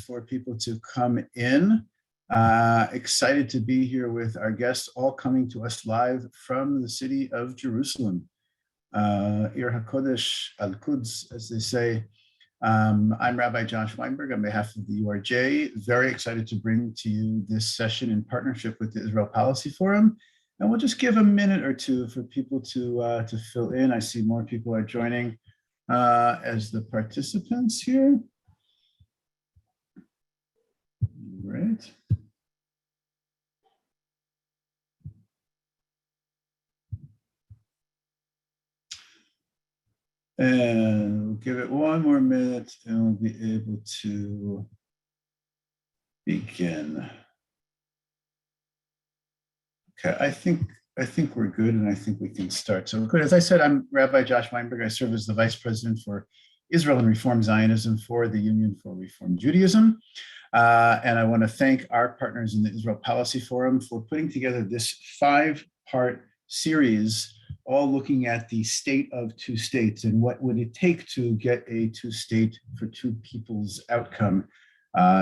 for people to come in. Excited to be here with our guests, all coming to us live from the city of Jerusalem. Ir HaKodesh Al-Quds, as they say. I'm Rabbi Josh Weinberg on behalf of the URJ. Very excited to bring to you this session in partnership with the Israel Policy Forum. And we'll just give a minute or two for people to fill in. I see more people are joining as the participants here. Great. And we'll give it one more minute and we'll be able to begin. Okay, I think we're good and I think we can start. So good. As I said, I'm Rabbi Josh Weinberg. I serve as the Vice President for Israel and Reform Zionism for the Union for Reform Judaism. And I want to thank our partners in the Israel Policy Forum for putting together this 5-part series, all looking at the state of two states and what would it take to get a two-state for two peoples outcome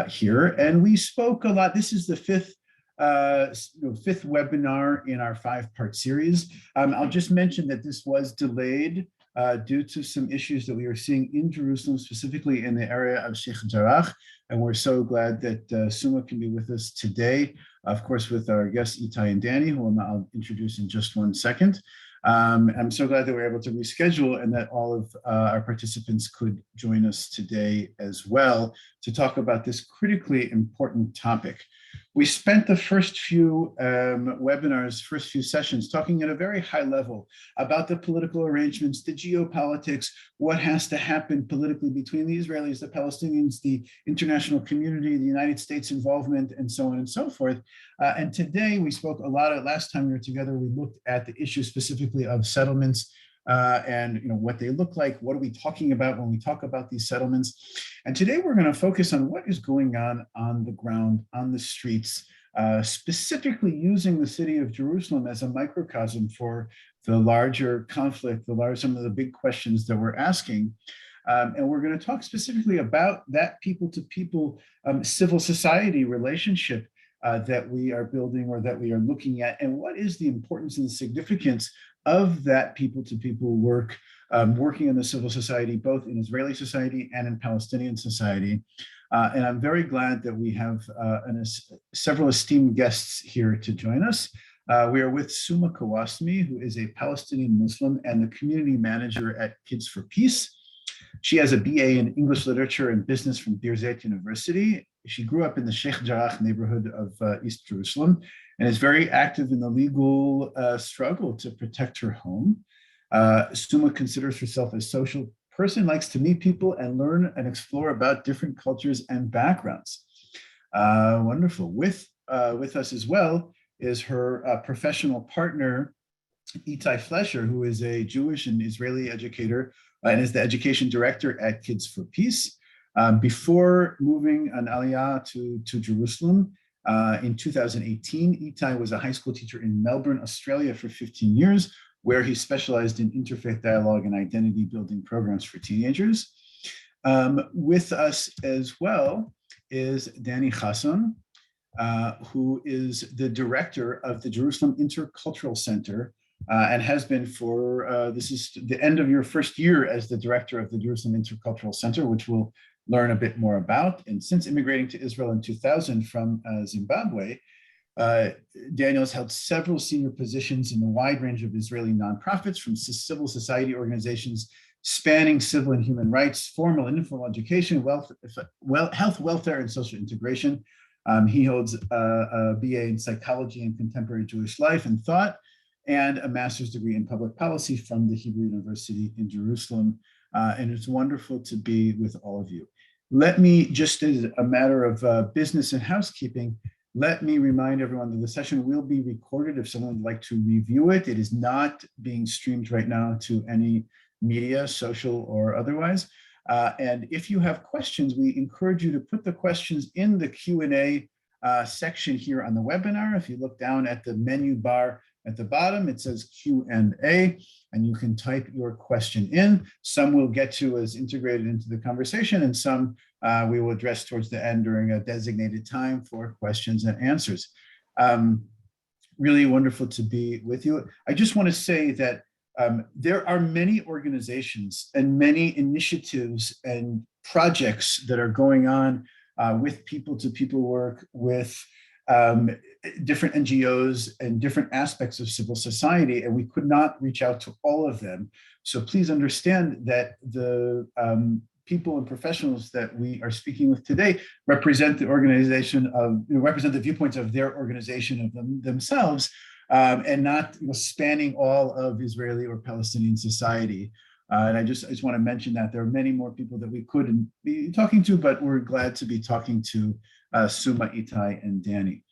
here. And we spoke a lot. This is the fifth webinar in our 5-part series. I'll just mention that this was delayed due to some issues that we are seeing in Jerusalem, specifically in the area of Sheikh Jarrah. And we're so glad that Suma can be with us today, of course, with our guests Ittay and Danny, who I'll introduce in just one second. I'm so glad that we're able to reschedule and that all of our participants could join us today as well to talk about this critically important topic. We spent the first few webinars, first few sessions, talking at a very high level about the political arrangements, the geopolitics, what has to happen politically between the Israelis, the Palestinians, the international community, the United States involvement, and so on and so forth. And today we spoke a lot, last time we were together, we looked at the issue specifically of settlements and what they look like, what are we talking about when we talk about these settlements. And today we're going to focus on what is going on the ground, on the streets, specifically using the city of Jerusalem as a microcosm for the larger conflict, some of the big questions that we're asking. And we're going to talk specifically about that people-to-people civil society relationship that we are building or that we are looking at, and what is the importance and the significance of that people-to-people work, working in the civil society, both in Israeli society and in Palestinian society. And I'm very glad that we have several esteemed guests here to join us. We are with Suma Qawasmi, who is a Palestinian Muslim and the community manager at Kids for Peace. She has a BA in English Literature and Business from Birzeit University. She grew up in the Sheikh Jarrah neighborhood of East Jerusalem and is very active in the legal struggle to protect her home. Suma considers herself a social person, likes to meet people and learn and explore about different cultures and backgrounds. Wonderful. With us as well is her professional partner, Ittay Flescher, who is a Jewish and Israeli educator and is the education director at Kids for Peace. Before moving an aliyah to Jerusalem in 2018, Ittay was a high school teacher in Melbourne, Australia for 15 years, where he specialized in interfaith dialogue and identity building programs for teenagers. With us as well is Daniel Hasson, who is the director of the Jerusalem Intercultural Center and has been for, this is the end of your first year as the director of the Jerusalem Intercultural Center, which we'll learn a bit more about. And since immigrating to Israel in 2000 from Zimbabwe, Daniel has held several senior positions in a wide range of Israeli nonprofits, from civil society organizations spanning civil and human rights, formal and informal education, health, welfare, and social integration. He holds a BA in psychology and contemporary Jewish life and thought, and a master's degree in public policy from the Hebrew University in Jerusalem. And it's wonderful to be with all of you. Let me, just as a matter of business and housekeeping, let me remind everyone that the session will be recorded if someone would like to review it. It is not being streamed right now to any media, social or otherwise. And if you have questions, we encourage you to put the questions in the Q&A section here on the webinar. If you look down at the menu bar At the bottom, it says Q&A, and you can type your question in. Some we'll get to as integrated into the conversation, and some we will address towards the end during a designated time for questions and answers. Really wonderful to be with you. I just want to say that there are many organizations and many initiatives and projects that are going on with people-to-people work, with different NGOs and different aspects of civil society, and we could not reach out to all of them. So please understand that the people and professionals that we are speaking with today represent the organization of, represent the viewpoints of their organization of themselves, and not spanning all of Israeli or Palestinian society. And I just want to mention that there are many more people that we could be talking to, but we're glad to be talking to Suma, Ittay, and Danny.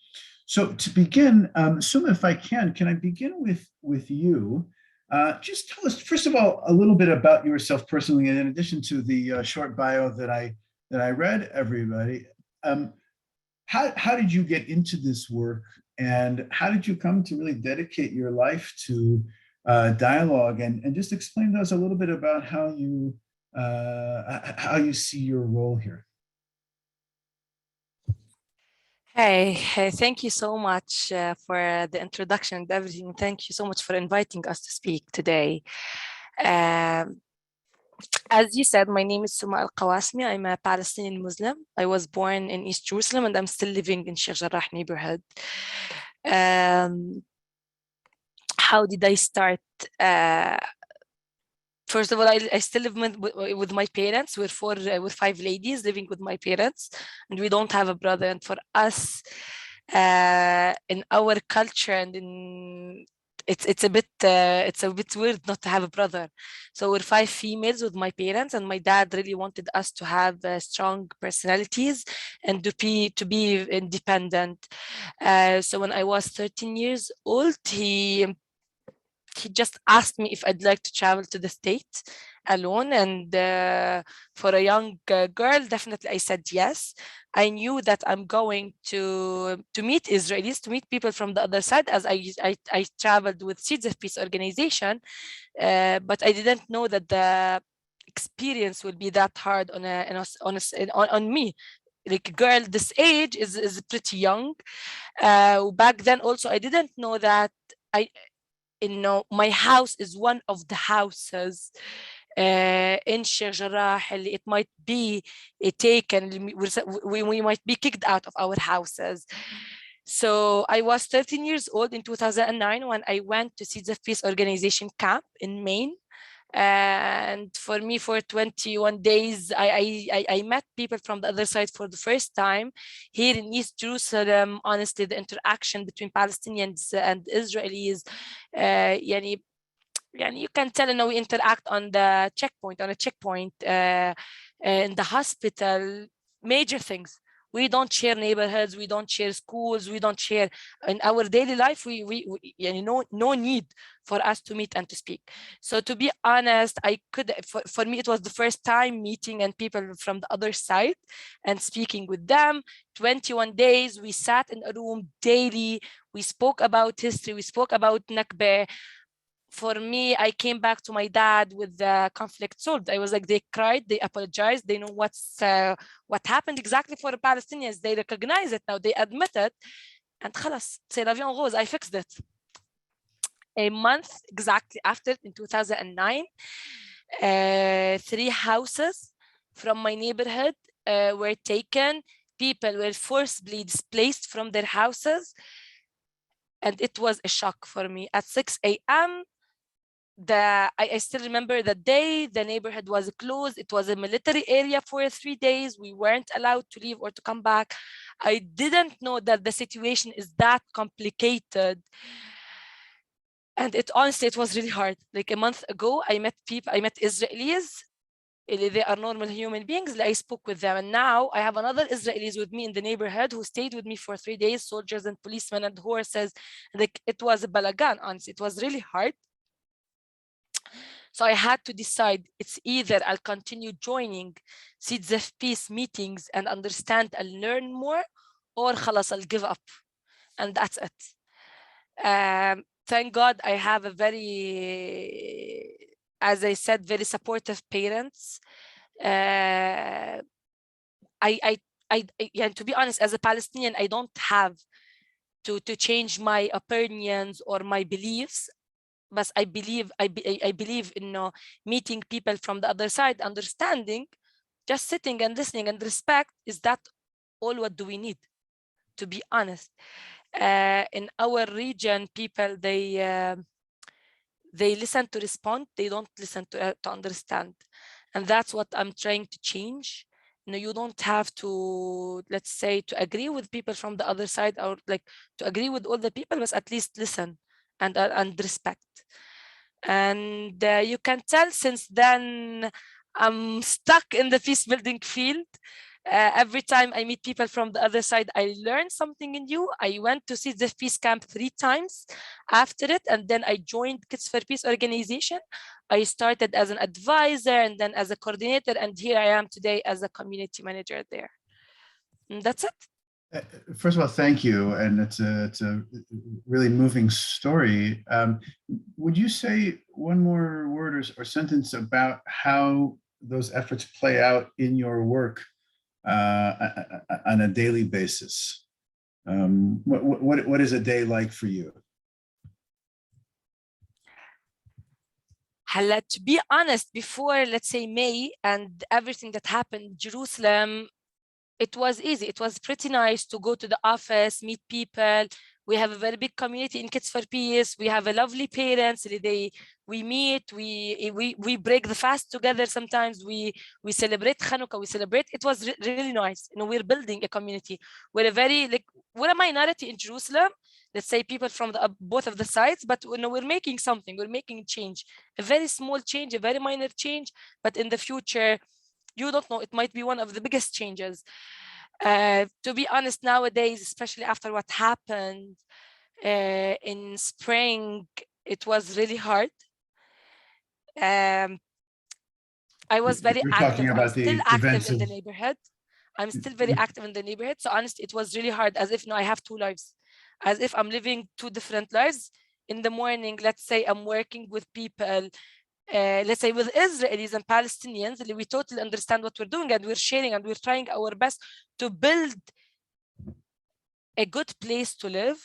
So to begin, Suma, if I can I begin with you? Just tell us, first of all, a little bit about yourself personally, and in addition to the short bio that I read, everybody. How did you get into this work, and how did you come to really dedicate your life to dialogue? And just explain to us a little bit about how you see your role here. Hey, thank you so much for the introduction and everything. Thank you so much for inviting us to speak today. As you said, my name is Suma Qawasmi. I'm a Palestinian Muslim. I was born in East Jerusalem, and I'm still living in Sheikh Jarrah neighborhood. How did I start? First of all, I still live with my parents. We're 5 ladies living with my parents, and we don't have a brother. And for us, in our culture and it's a bit weird not to have a brother. So we're 5 females with my parents, and my dad really wanted us to have strong personalities and to be independent. So when I was 13 years old, he just asked me if I'd like to travel to the States alone. And for a young girl, definitely I said yes. I knew that I'm going to meet Israelis, to meet people from the other side, as I traveled with Seeds of Peace organization, but I didn't know that the experience will be that hard on me. Like a girl this age is pretty young. Back then also, I didn't know that my house is one of the houses in Sheikh Jarrah. It might be taken, we might be kicked out of our houses. So I was 13 years old in 2009 when I went to Seeds of Peace organization camp in Maine. And for me, for 21 days, I met people from the other side for the first time. Here in East Jerusalem, honestly, the interaction between Palestinians and Israelis, you can tell, we interact on a checkpoint, in the hospital, major things. We don't share neighborhoods, we don't share schools, we don't share in our daily life. No need for us to meet and to speak. So to be honest, for me, it was the first time meeting and people from the other side and speaking with them. 21 days, we sat in a room daily. We spoke about history, we spoke about Nakba. For me, I came back to my dad with the conflict solved. I was like, they cried, they apologized, they know what happened exactly for the Palestinians. They recognize it now, they admit it, and خلاص, c'est la vie en rose. I fixed it. A month exactly after, in 2009, 3 houses from my neighborhood were taken. People were forcibly displaced from their houses, and it was a shock for me. At 6 a.m., I still remember the day. The neighborhood was closed. It was a military area for 3 days. We weren't allowed to leave or to come back. I didn't know that the situation is that complicated. And honestly, it was really hard. Like a month ago, I met Israelis. They are normal human beings. I spoke with them. And now I have another Israelis with me in the neighborhood who stayed with me for 3 days, soldiers and policemen and horses. Like, it was a balagan, honestly. It was really hard. So I had to decide, it's either I'll continue joining Seeds of Peace meetings and understand and learn more, or خلاص, I'll give up. And that's it. thank God I have a very, as I said, very supportive parents. Yeah, to be honest, as a Palestinian, I don't have to change my opinions or my beliefs. But I believe in meeting people from the other side, understanding, just sitting and listening and respect. Is that all? What do we need? To be honest, in our region, people they listen to respond. They don't listen to understand, and that's what I'm trying to change. You don't have to, let's say, to agree with people from the other side, or like to agree with all the people, but at least listen and respect. And you can tell since then I'm stuck in the peace building field. Every time I meet people from the other side, I learn something new. I went to see the peace camp 3 times after it, and then I joined Kids for Peace organization. I started as an advisor and then as a coordinator, and here I am today as a community manager there. And that's it. First of all, thank you, and it's a really moving story. Would you say one more word or sentence about how those efforts play out in your work on a daily basis? What is a day like for you? Hala, to be honest, before, let's say, May and everything that happened in Jerusalem, it was easy. It was pretty nice to go to the office, meet people. We have a very big community in Kids for Peace. We have a lovely parents. We meet, we break the fast together. Sometimes we celebrate Hanukkah. We celebrate. It was really nice. We're building a community. We're a minority in Jerusalem. Let's say people from both of the sides, but we're making something. We're making change. A very small change, a very minor change, but in the future, you don't know, it might be one of the biggest changes. To be honest, nowadays, especially after what happened in spring, it was really hard. I was very You're active. talking I'm about still the active events in of the neighborhood. I'm still very active in the neighborhood. So honestly, it was really hard, as if I have 2 lives, as if I'm living 2 different lives. In the morning, let's say I'm working with people, let's say with Israelis and Palestinians, we totally understand what we're doing, and we're sharing, and we're trying our best to build a good place to live,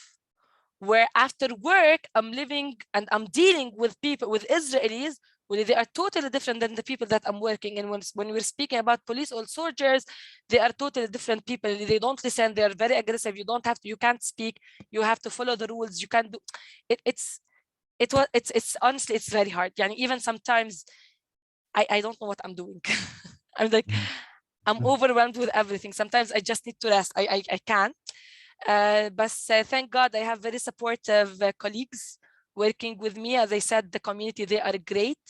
where after work, I'm living and I'm dealing with people, with Israelis, where they are totally different than the people that I'm working. And when we're speaking about police or soldiers, they are totally different people. They don't listen. They are very aggressive. You can't speak. You have to follow the rules. You can't do it. It's honestly, it's very hard. Even sometimes I don't know what I'm doing. I'm like, I'm overwhelmed with everything. Sometimes I just need to rest. I can't. But thank God I have very supportive colleagues working with me. As I said, the community, they are great.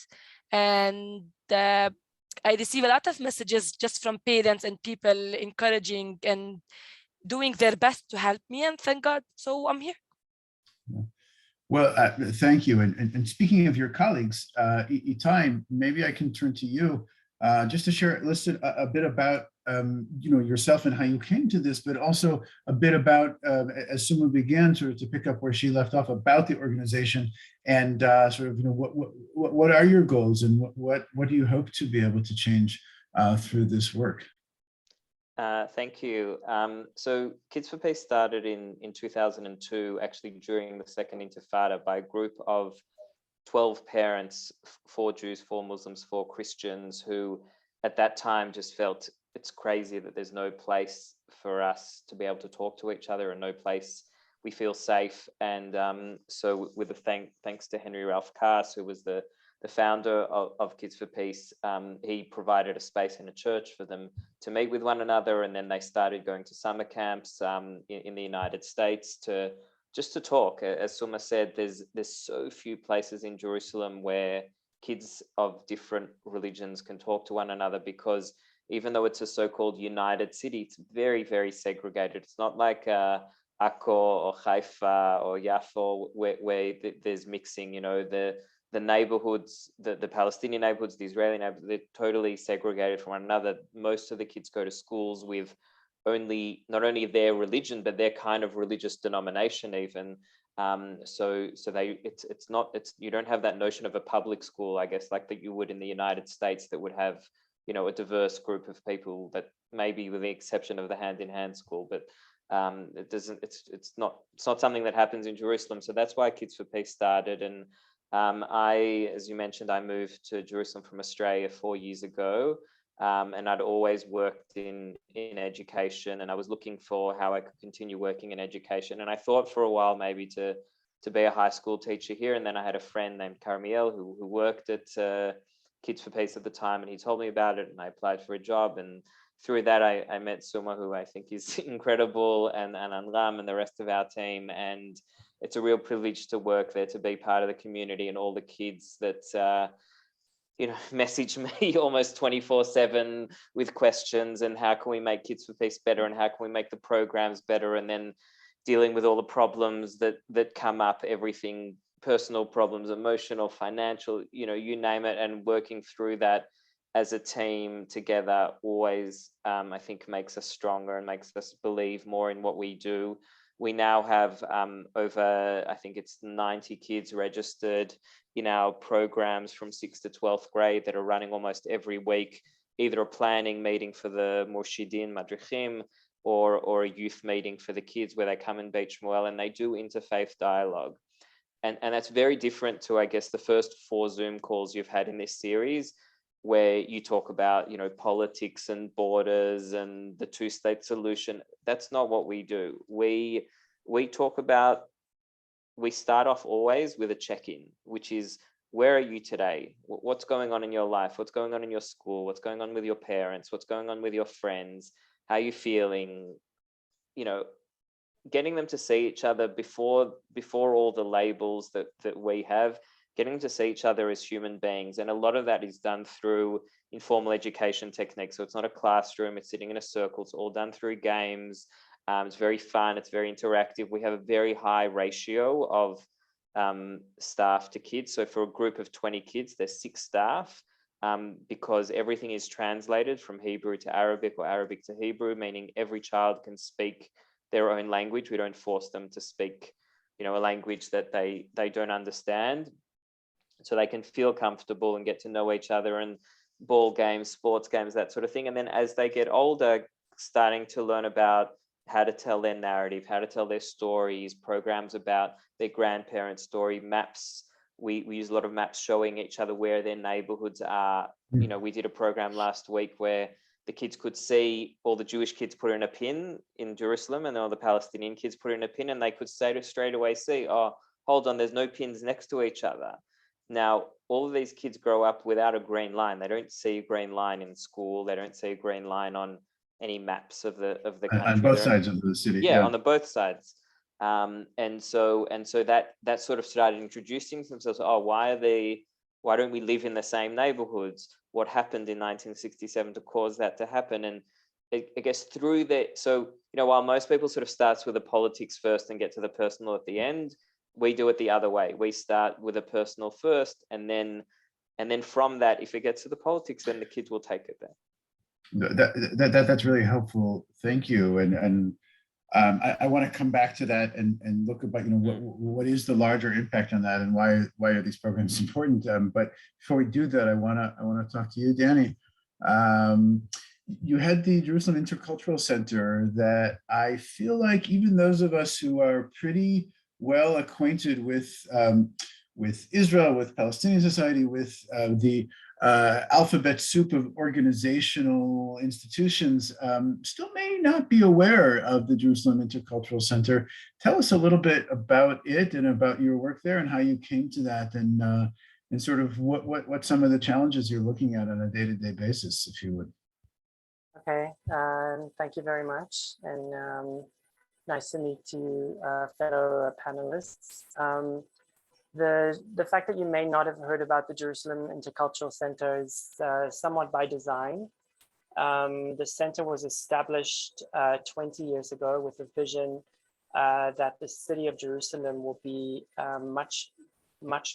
And I receive a lot of messages just from parents and people encouraging and doing their best to help me. And thank God. So I'm here. Well, thank you. And speaking of your colleagues, Ittay, maybe I can turn to you just to share a bit about yourself and how you came to this, but also a bit about, as Suma began to pick up where she left off, about the organization and what are your goals and what do you hope to be able to change through this work? Thank you. So Kids for Peace started in 2002, actually during the Second Intifada, by a group of 12 parents, 4 Jews, 4 Muslims, 4 Christians, who at that time just felt it's crazy that there's no place for us to be able to talk to each other and no place we feel safe. And so with the thanks to Henry Ralph Kass, who was the founder of Kids for Peace, he provided a space in a church for them to meet with one another. And then they started going to summer camps in the United States just to talk. As Suma said, there's so few places in Jerusalem where kids of different religions can talk to one another, because even though it's a so-called united city, it's very, very segregated. It's not like Akko or Haifa or Yafo where there's mixing. The neighborhoods, the Palestinian neighborhoods, the Israeli neighborhoods, they're totally segregated from one another. Most of the kids go to schools with not only their religion, but their kind of religious denomination even. You don't have that notion of a public school, I guess, like that you would in the United States, that would have, you know, a diverse group of people, that maybe with the exception of the hand-in-hand school, but it's not something that happens in Jerusalem. So that's why Kids for Peace started. And as you mentioned, I moved to Jerusalem from Australia 4 years ago. And I'd always worked in education, and I was looking for how I could continue working in education. And I thought for a while maybe to be a high school teacher here. And then I had a friend named Carmiel who worked at Kids for Peace at the time, and he told me about it, and I applied for a job. And through that, I met Suma, who I think is incredible, and Anram and the rest of our team. And it's a real privilege to work there, to be part of the community, and all the kids that you know, message me almost 24/7 with questions, and how can we make Kids for Peace better, and how can we make the programs better, and then dealing with all the problems that come up, everything, personal problems, emotional, financial, you know, you name it, and working through that as a team together always, I think, makes us stronger and makes us believe more in what we do. We now have over, I think it's 90 kids registered in our programs from 6th to 12th grade that are running almost every week, either a planning meeting for the Murshidin, Madrichim, or a youth meeting for the kids where they come in Beit Shmuel and they do interfaith dialogue. And that's very different to, I guess, the first 4 Zoom calls you've had in this series, where you talk about, you know, politics and borders and the 2-state solution. That's not what we do. We talk about, we start off always with a check-in, which is, where are you today? What's going on in your life? What's going on in your school? What's going on with your parents? What's going on with your friends? How are you feeling? You know, getting them to see each other before all the labels that we have, getting to see each other as human beings. And a lot of that is done through informal education techniques. So it's not a classroom, it's sitting in a circle, it's all done through games. It's very fun, it's very interactive. We have a very high ratio of staff to kids. So for a group of 20 kids, there's 6 staff, because everything is translated from Hebrew to Arabic or Arabic to Hebrew, meaning every child can speak their own language. We don't force them to speak, you know, a language that they don't understand. So they can feel comfortable and get to know each other, and ball games, sports games, that sort of thing. And then as they get older, starting to learn about how to tell their narrative, how to tell their stories, programs about their grandparents' story, maps. We use a lot of maps showing each other where their neighborhoods are. You know, we did a program last week where the kids could see all the Jewish kids put in a pin in Jerusalem, and all the Palestinian kids put in a pin, and they could straight away see, oh, hold on, there's no pins next to each other. Now, all of these kids grow up without a green line. They don't see a green line in school. They don't see a green line on any maps of the country. On both sides of the city. Yeah, on the both sides. And so that sort of started introducing themselves. Oh, why don't we live in the same neighborhoods? What happened in 1967 to cause that to happen? And I guess through that, so, you know, while most people sort of starts with the politics first and get to the personal at the end, we do it the other way. We start with a personal first, and then from that, if it gets to the politics, then the kids will take it there. That's really helpful. Thank you. And I want to come back to that and look about, you know, what is the larger impact on that, and why are these programs important? But before we do that, I want to talk to you, Danny. You had the Jerusalem Intercultural Center that I feel like even those of us who are pretty well acquainted with Israel, with Palestinian society, with the alphabet soup of organizational institutions, still may not be aware of the Jerusalem Intercultural Center. Tell us a little bit about it and about your work there and how you came to that, and sort of what some of the challenges you're looking at on a day-to-day basis, if you would. Okay, thank you very much, and nice to meet you, fellow panelists. The fact that you may not have heard about the Jerusalem Intercultural Center is somewhat by design. The center was established 20 years ago with a vision that the city of Jerusalem will be much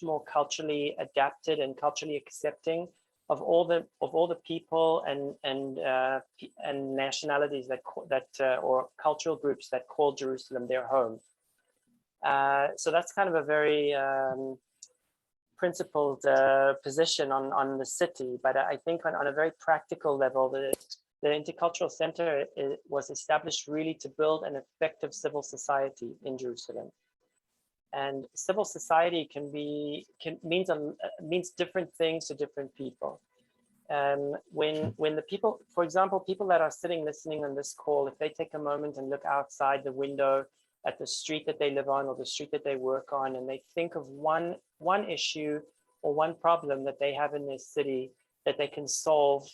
more culturally adapted and culturally accepting of all the people and nationalities that or cultural groups that call Jerusalem their home. So that's kind of a very principled position on the city. But I think on a very practical level, the Intercultural Center was established really to build an effective civil society in Jerusalem. And civil society means different things to different people. When the people, for example, people that are sitting listening on this call, if they take a moment and look outside the window at the street that they live on or the street that they work on, and they think of one issue or one problem that they have in their city that they can solve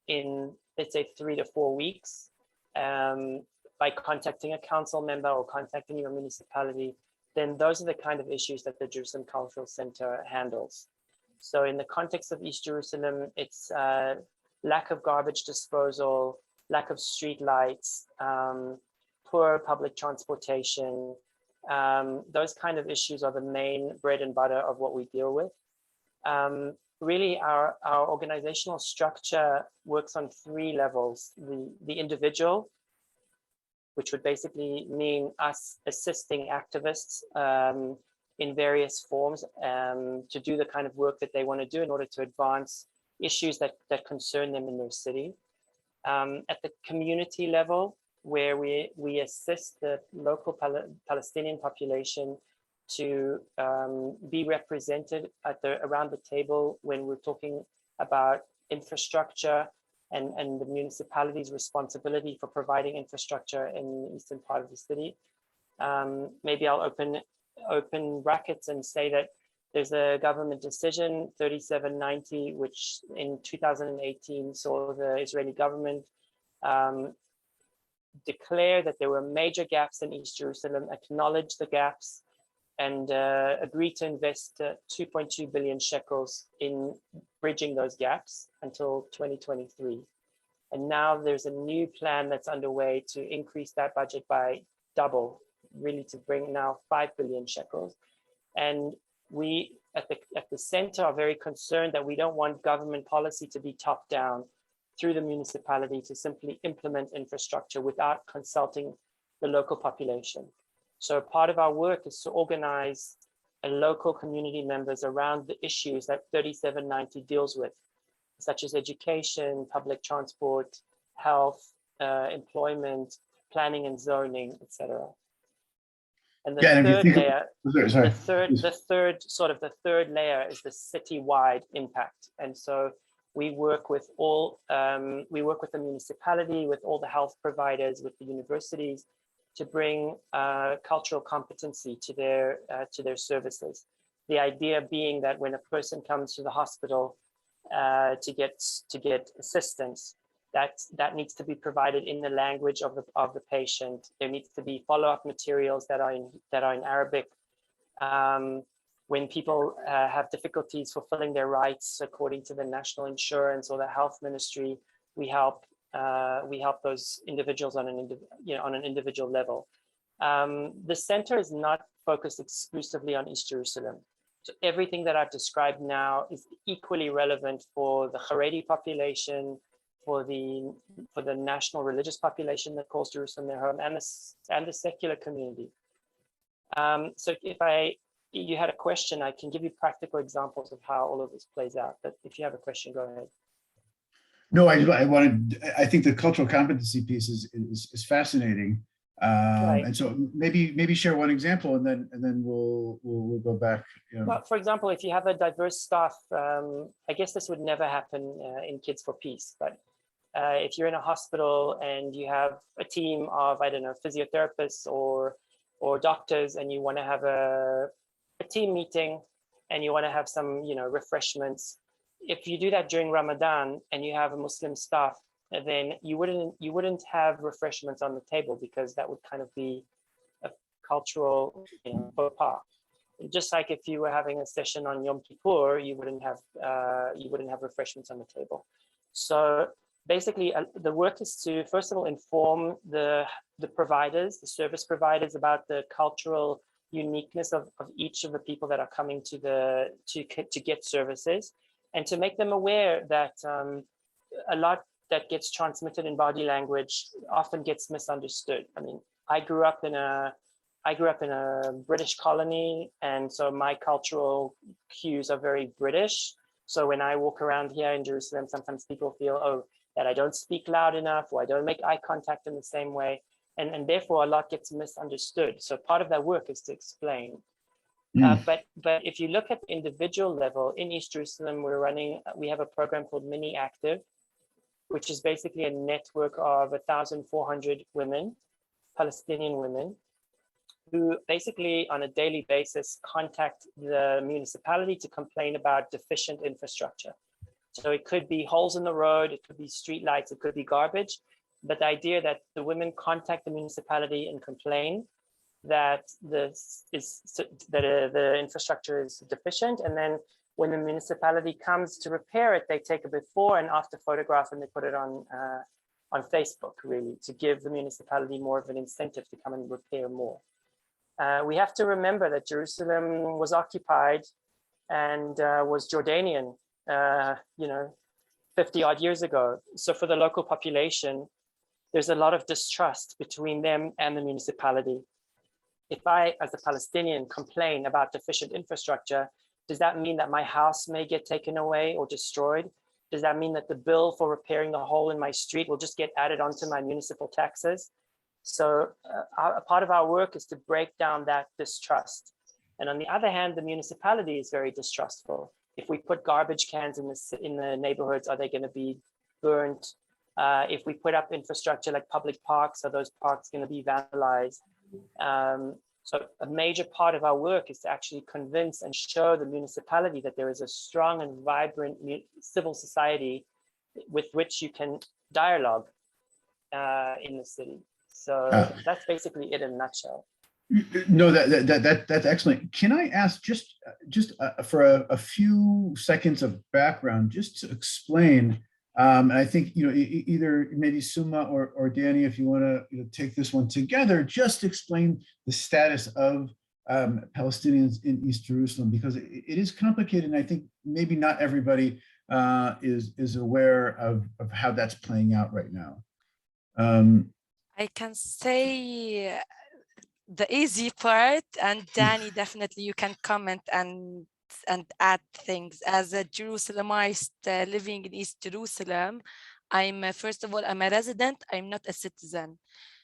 in, let's say, 3 to 4 weeks, by contacting a council member or contacting your municipality, then those are the kind of issues that the Jerusalem Cultural Center handles. So in the context of East Jerusalem, it's lack of garbage disposal, lack of street lights, poor public transportation. Those kind of issues are the main bread and butter of what we deal with. Really, our organizational structure works on 3 levels. The individual, which would basically mean us assisting activists in various forms to do the kind of work that they want to do in order to advance issues that concern them in their city. At the community level, where we assist the local Palestinian population to be represented around the table when we're talking about infrastructure and the municipality's responsibility for providing infrastructure in the eastern part of the city. Maybe I'll open brackets and say that there's a government decision 3790, which in 2018 saw the Israeli government declare that there were major gaps in East Jerusalem, acknowledge the gaps, and agree to invest 2.2 billion shekels in bridging those gaps until 2023. And now there's a new plan that's underway to increase that budget by double, really to bring now 5 billion shekels. And we at the center are very concerned that we don't want government policy to be top down through the municipality to simply implement infrastructure without consulting the local population. So part of our work is to organize local community members around the issues that 3790 deals with, such as education, public transport, health, employment, planning and zoning, etc. And the third layer is the citywide impact. And so we work with the municipality, with all the health providers, with the universities, to bring cultural competency to their services. The idea being that when a person comes to the hospital to get assistance, that needs to be provided in the language of the patient. There needs to be follow-up materials that are in Arabic. When people have difficulties fulfilling their rights according to the national insurance or the health ministry, we help those individuals on an individual level. The center is not focused exclusively on East Jerusalem. So everything that I've described now is equally relevant for the Haredi population, for the national religious population that calls Jerusalem their home, and the secular community. So if you had a question, I can give you practical examples of how all of this plays out. But if you have a question, go ahead. No, I think the cultural competency piece is fascinating. Right. And so maybe share one example, and then we'll go back. Well, for example, if you have a diverse staff, I guess this would never happen in Kids for Peace, but if you're in a hospital and you have a team of, I don't know, physiotherapists or doctors, and you want to have a team meeting and you want to have some, refreshments. If you do that during Ramadan and you have a Muslim staff, then you wouldn't have refreshments on the table, because that would kind of be a cultural faux pas. Just like if you were having a session on Yom Kippur, you wouldn't have refreshments on the table. So basically, the work is to first of all inform the providers, the service providers, about the cultural uniqueness of each of the people that are coming to get services, and to make them aware that a lot that gets transmitted in body language often gets misunderstood. I mean, I grew up in a I grew up in a British colony, and so my cultural cues are very British. So when I walk around here in Jerusalem, sometimes people feel, oh, that I don't speak loud enough, or I don't make eye contact in the same way. And therefore a lot gets misunderstood. So part of that work is to explain. But if you look at the individual level in East Jerusalem, we have a program called Mini Active, which is basically a network of 1,400 women, Palestinian women, who basically on a daily basis contact the municipality to complain about deficient infrastructure. So it could be holes in the road, it could be street lights, it could be garbage. But the idea that the women contact the municipality and complain that the infrastructure is deficient, and then when the municipality comes to repair it, they take a before and after photograph and they put it on Facebook, really, to give the municipality more of an incentive to come and repair more. We have to remember that Jerusalem was occupied and was Jordanian, 50 odd years ago. So for the local population, there's a lot of distrust between them and the municipality. If I, as a Palestinian, complain about deficient infrastructure, does that mean that my house may get taken away or destroyed? Does that mean that the bill for repairing the hole in my street will just get added onto my municipal taxes? So a part of our work is to break down that distrust. And on the other hand, the municipality is very distrustful. If we put garbage cans in the neighborhoods, are they going to be burnt? If we put up infrastructure like public parks, are those parks going to be vandalized? So a major part of our work is to actually convince and show the municipality that there is a strong and vibrant civil society with which you can dialogue in the city. So that's basically it in a nutshell. No, that's excellent. Can I ask just for a few seconds of background, just to explain? And I think either maybe Suma or Danny, if you want to take this one together, just explain the status of Palestinians in East Jerusalem, because it is complicated, and I think maybe not everybody is aware of how that's playing out right now. I can say the easy part, and Danny, definitely you can comment and add things. As a Jerusalemite living in East Jerusalem, first of all, I'm a resident, I'm not a citizen.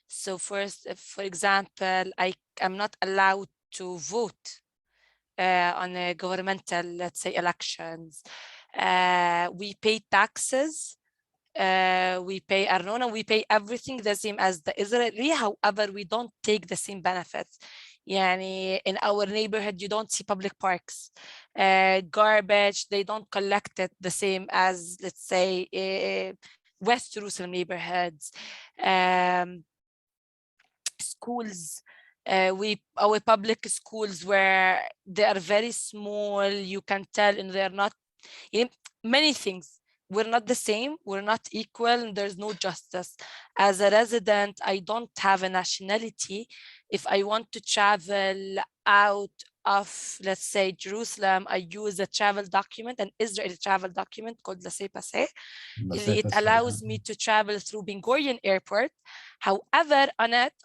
So first, for example, I'm not allowed to vote on a governmental, let's say, elections. We pay taxes. We pay arnona, we pay everything the same as the Israeli. However, we don't take the same benefits. In our neighborhood, you don't see public parks. Garbage, they don't collect it the same as, let's say, West Jerusalem neighborhoods. Schools, our public schools, where they are very small, you can tell, and they're not, many things. We're not the same, we're not equal, and there's no justice. As a resident, I don't have a nationality. If I want to travel out of, let's say, Jerusalem, I use a travel document, an Israeli travel document called Laissez-Passer. It allows me to travel through Ben Gurion Airport. However,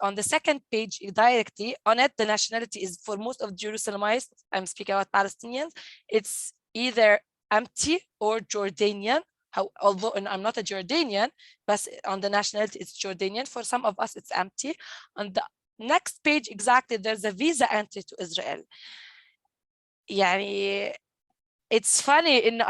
on the second page directly, on it, the nationality is, for most of Jerusalemites, I'm speaking about Palestinians, it's either empty or Jordanian. Although I'm not a Jordanian, but on the nationality it's Jordanian. For some of us it's empty. On the next page exactly, there's a visa entry to Israel. It's funny,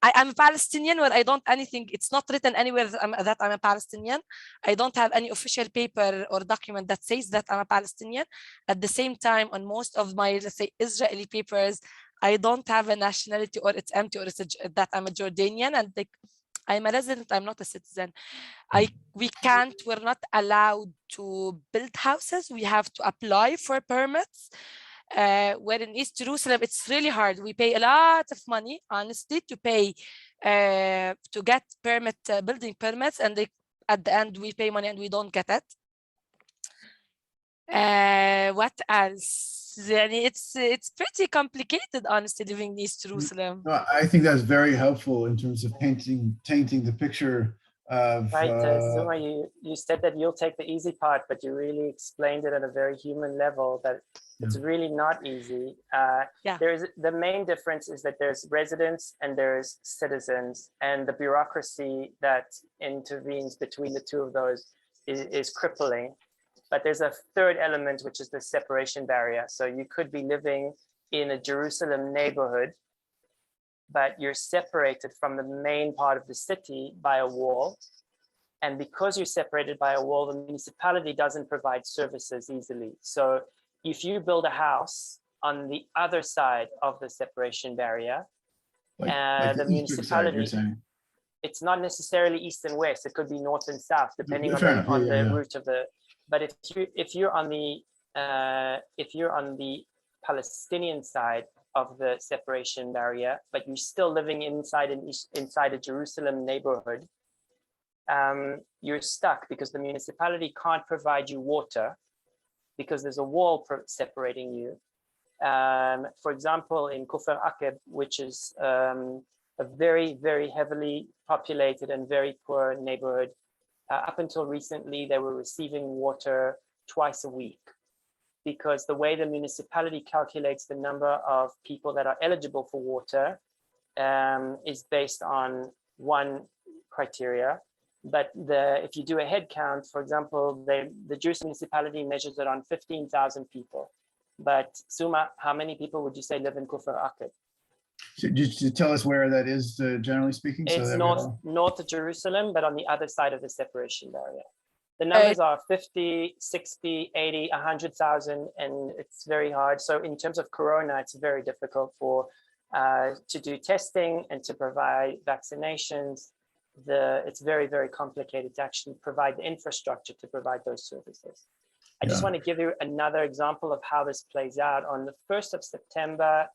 I'm a Palestinian where I don't anything, it's not written anywhere that I'm a Palestinian. I don't have any official paper or document that says that I'm a Palestinian. At the same time, on most of my, let's say, Israeli papers, I don't have a nationality, or it's empty, or that I'm a Jordanian, and I'm a resident, I'm not a citizen. We're not allowed to build houses. We have to apply for permits. Where in East Jerusalem, it's really hard. We pay a lot of money, honestly, to get building permits, and at the end we pay money and we don't get it. What else? It's pretty complicated, honestly, living in East Jerusalem. No, I think that's very helpful in terms of painting the picture of Right, Suma, you said that you'll take the easy part, but you really explained it at a very human level that it's really not easy. There's the main difference is that there's residents and there's citizens, and the bureaucracy that intervenes between the two of those is crippling. But there's a third element, which is the separation barrier. So you could be living in a Jerusalem neighborhood, but you're separated from the main part of the city by a wall. And because you're separated by a wall, the municipality doesn't provide services easily. So if you build a house on the other side of the separation barrier, like the municipality, it's not necessarily east and west. It could be north and south, depending on the route of the. But if you're on the Palestinian side of the separation barrier, but you're still living inside a Jerusalem neighborhood, you're stuck because the municipality can't provide you water because there's a wall separating you. For example, in Kufr Aqib, which is a very, very heavily populated and very poor neighborhood, up until recently, they were receiving water twice a week, because the way the municipality calculates the number of people that are eligible for water is based on one criteria. But if you do a head count, for example, the Jewish municipality measures it on 15,000 people. But Suma, how many people would you say live in Kufr Aqib? So just to tell us where that is, generally speaking? It's north of Jerusalem, but on the other side of the separation barrier. The numbers are 50, 60, 80, 100,000, and it's very hard. So in terms of Corona, it's very difficult to do testing and to provide vaccinations. It's very, very complicated to actually provide the infrastructure to provide those services. I just want to give you another example of how this plays out. On the 1st of September,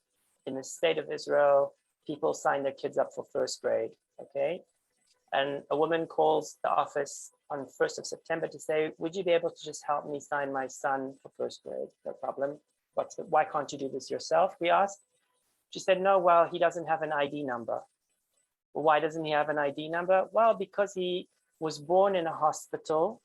in the state of Israel, people sign their kids up for first grade, okay? And a woman calls the office on 1st of September to say, would you be able to just help me sign my son for first grade? No problem. Why can't you do this yourself? We asked. She said, no, well, he doesn't have an ID number. Well, why doesn't he have an ID number? Well, because he was born in a hospital,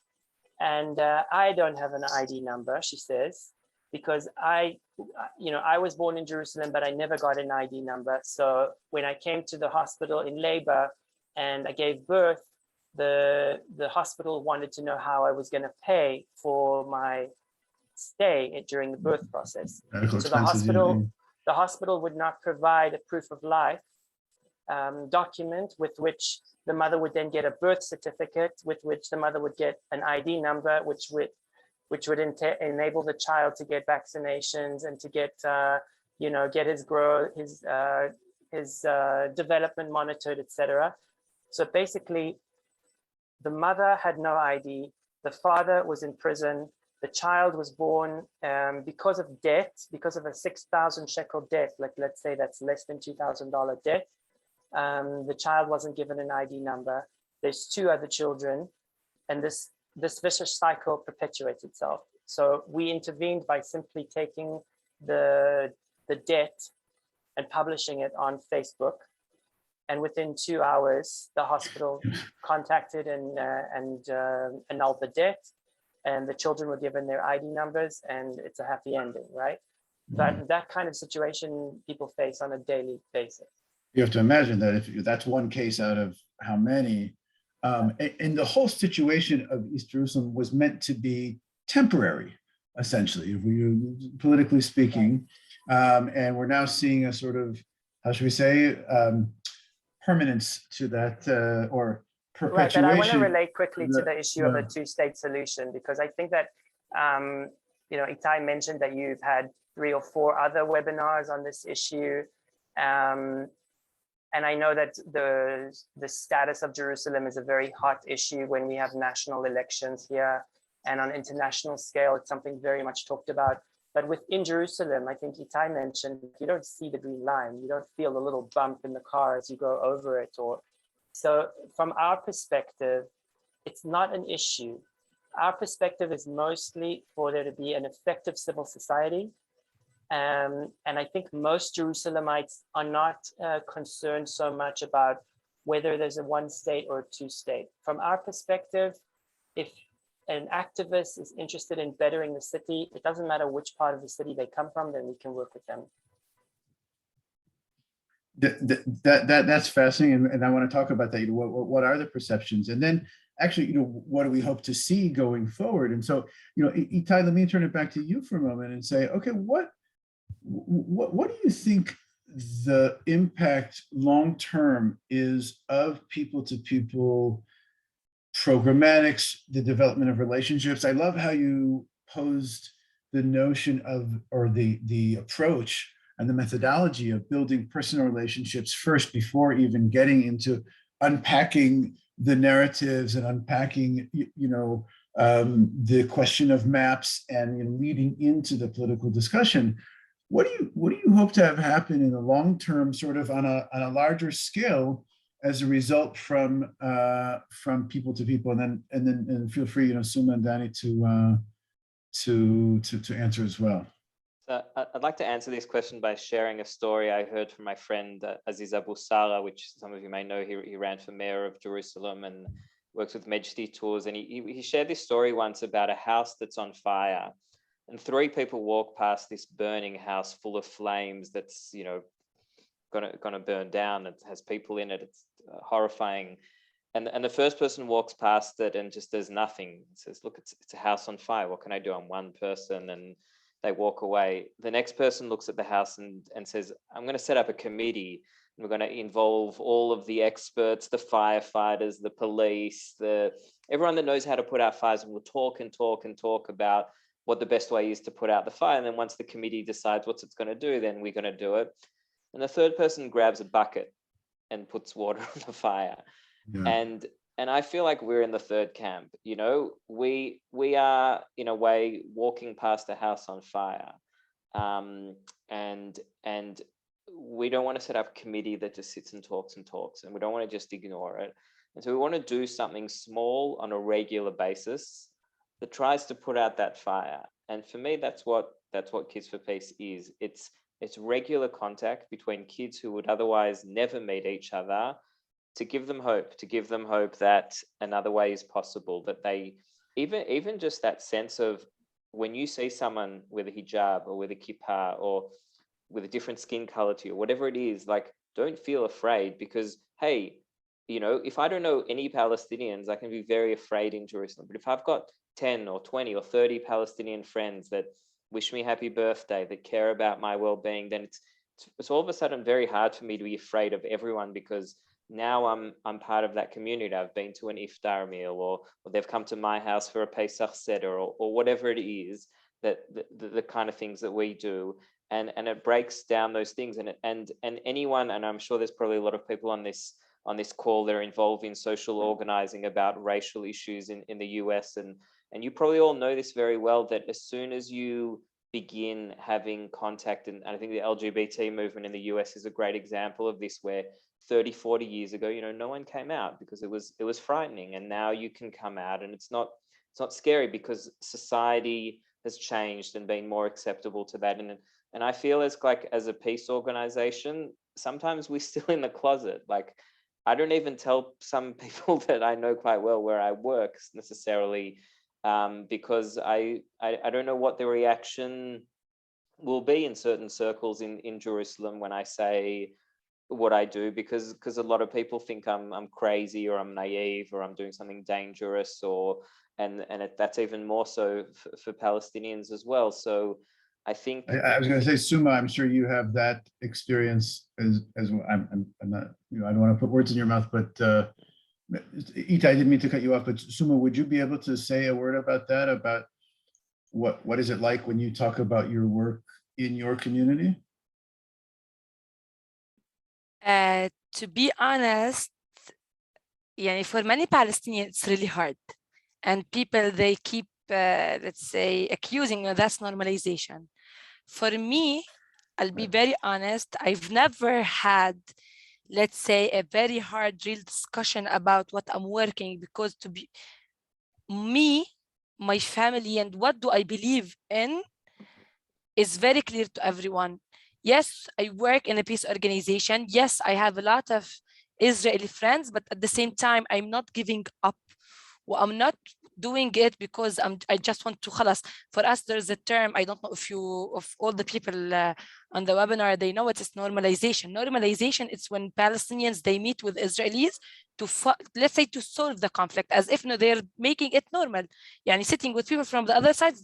and I don't have an ID number, she says, because I was born in Jerusalem, but I never got an ID number. So when I came to the hospital in labor and I gave birth, the hospital wanted to know how I was going to pay for my stay during the birth process. So the hospital would not provide a proof of life document with which the mother would then get a birth certificate, with which the mother would get an ID number, which would enable the child to get vaccinations and to get get his growth, his development monitored, etc. So basically, the mother had no ID, the father was in prison, the child was born because of debt, because of a 6,000 shekel debt, like let's say that's less than $2,000 debt. The child wasn't given an ID number. There's 2 other children, and this vicious cycle perpetuates itself. So we intervened by simply taking the debt and publishing it on Facebook. And within 2 hours, the hospital contacted and annulled the debt, and the children were given their ID numbers, and it's a happy ending, right? But that kind of situation people face on a daily basis. You have to imagine that if that's one case out of how many, and the whole situation of East Jerusalem was meant to be temporary, essentially, politically speaking. And we're now seeing a sort of, how should we say, permanence to that, or perpetuation. Right, but I want to relate quickly to the issue of a 2-state solution, because I think that, Ittay mentioned that you've had 3 or 4 other webinars on this issue. And I know that the status of Jerusalem is a very hot issue when we have national elections here, and on international scale, it's something very much talked about. But within Jerusalem, I think Ittay mentioned, you don't see the green line. You don't feel the little bump in the car as you go over it. So from our perspective, it's not an issue. Our perspective is mostly for there to be an effective civil society. And I think most Jerusalemites are not concerned so much about whether there's a one state or two state. From our perspective, if an activist is interested in bettering the city, it doesn't matter which part of the city they come from, then we can work with them. That's fascinating, and I want to talk about that. What are the perceptions, and then actually, what do we hope to see going forward? And so, Ittay, let me turn it back to you for a moment and say, okay, what do you think the impact long term is of people-to-people programmatics, the development of relationships? I love how you posed the notion of, or the approach and the methodology of building personal relationships first before even getting into unpacking the narratives and unpacking, the question of maps and leading into the political discussion. What do you hope to have happen in the long term, sort of on a larger scale, as a result from people to people? And then feel free, Suma and Danny, to answer as well. So I'd like to answer this question by sharing a story I heard from my friend Aziz Abu Sara, which some of you may know. He ran for mayor of Jerusalem and works with Mejdi Tours. And he shared this story once about a house that's on fire. And 3 people walk past this burning house full of flames that's, gonna burn down. It has people in it. It's horrifying. And the first person walks past it and just does nothing. It says, look, it's a house on fire. What can I do? I'm one person. And they walk away. The next person looks at the house and says, I'm going to set up a committee. And we're going to involve all of the experts, the firefighters, the police, everyone that knows how to put out fires. And we'll talk and talk and talk about what the best way is to put out the fire. And then once the committee decides what it's going to do, then we're going to do it. And the third person grabs a bucket and puts water on the fire. Yeah. And I feel like we're in the third camp. We are in a way walking past a house on fire, and we don't want to set up a committee that just sits and talks, and we don't want to just ignore it. And so we want to do something small on a regular basis that tries to put out that fire. And for me, that's what Kids for Peace is. It's regular contact between kids who would otherwise never meet each other, to give them hope that another way is possible, that they, even just that sense of when you see someone with a hijab or with a kippah or with a different skin color to you, whatever it is, like, don't feel afraid, because, hey, if I don't know any Palestinians, I can be very afraid in Jerusalem. But if I've got 10 or 20 or 30 Palestinian friends that wish me happy birthday, that care about my well-being, then it's all of a sudden very hard for me to be afraid of everyone, because now I'm part of that community. I've been to an iftar meal, or they've come to my house for a Pesach Seder, or whatever it is, that the kind of things that we do, and it breaks down those things. And anyone, and I'm sure there's probably a lot of people on this call that are involved in social organizing about racial issues in the US, and you probably all know this very well, that as soon as you begin having contact, and I think the LGBT movement in the US is a great example of this, where 30, 40 years ago, no one came out because it was frightening. And now you can come out, and it's not scary, because society has changed and been more acceptable to that. And I feel as a peace organization, sometimes we're still in the closet. Like, I don't even tell some people that I know quite well where I work necessarily, because I don't know what the reaction will be in certain circles in Jerusalem when I say what I do, because a lot of people think I'm crazy, or I'm naive, or I'm doing something dangerous, and that's even more so for Palestinians as well. So I think I was going to say, Suma, I'm sure you have that experience as well. I'm not, I don't want to put words in your mouth, but Ittay, I didn't mean to cut you off, but Suma, would you be able to say a word about that? About what is it like when you talk about your work in your community? To be honest, for many Palestinians, it's really hard. And people, they keep, let's say, accusing, that's normalization. For me, I'll be very honest, I've never had, let's say, a very hard, real discussion about what I'm working, because to be me, my family, and what do I believe in is very clear to everyone. Yes, I work in a peace organization. Yes, I have a lot of Israeli friends, but at the same time, I'm not giving up. Well, I'm not doing it because I just want to khalas. For us, there's a term, I don't know if all the people on the webinar, they know it is normalization. Normalization is when Palestinians, they meet with Israelis to, let's say, to solve the conflict, as if they're making it normal. Yani sitting with people from the other side,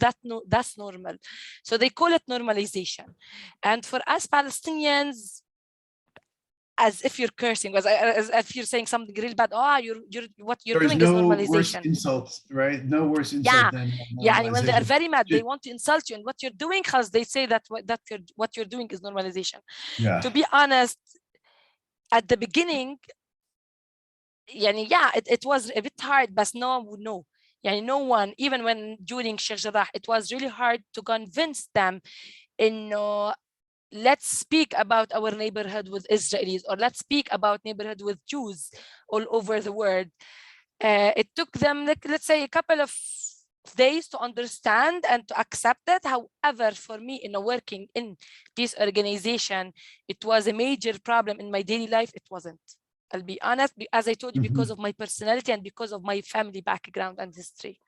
that's normal. So they call it normalization. And for us Palestinians, as if you're cursing, as if you're saying something really bad. What you're doing is normalization. Worse insult, right? No worse insult than normalization. Yeah, when they are very mad, they want to insult you, and what you're doing, because they say that what you're doing is normalization. Yeah. To be honest, at the beginning, it was a bit hard, but no one would know. No one, even when during Sheikh Jarrah, it was really hard to convince them in let's speak about our neighborhood with Israelis, or let's speak about neighborhood with Jews all over the world. It took them, let's say, a couple of days to understand and to accept it. However, for me, working in this organization, it was a major problem in my daily life. It wasn't. I'll be honest, as I told you, because of my personality and because of my family background and history.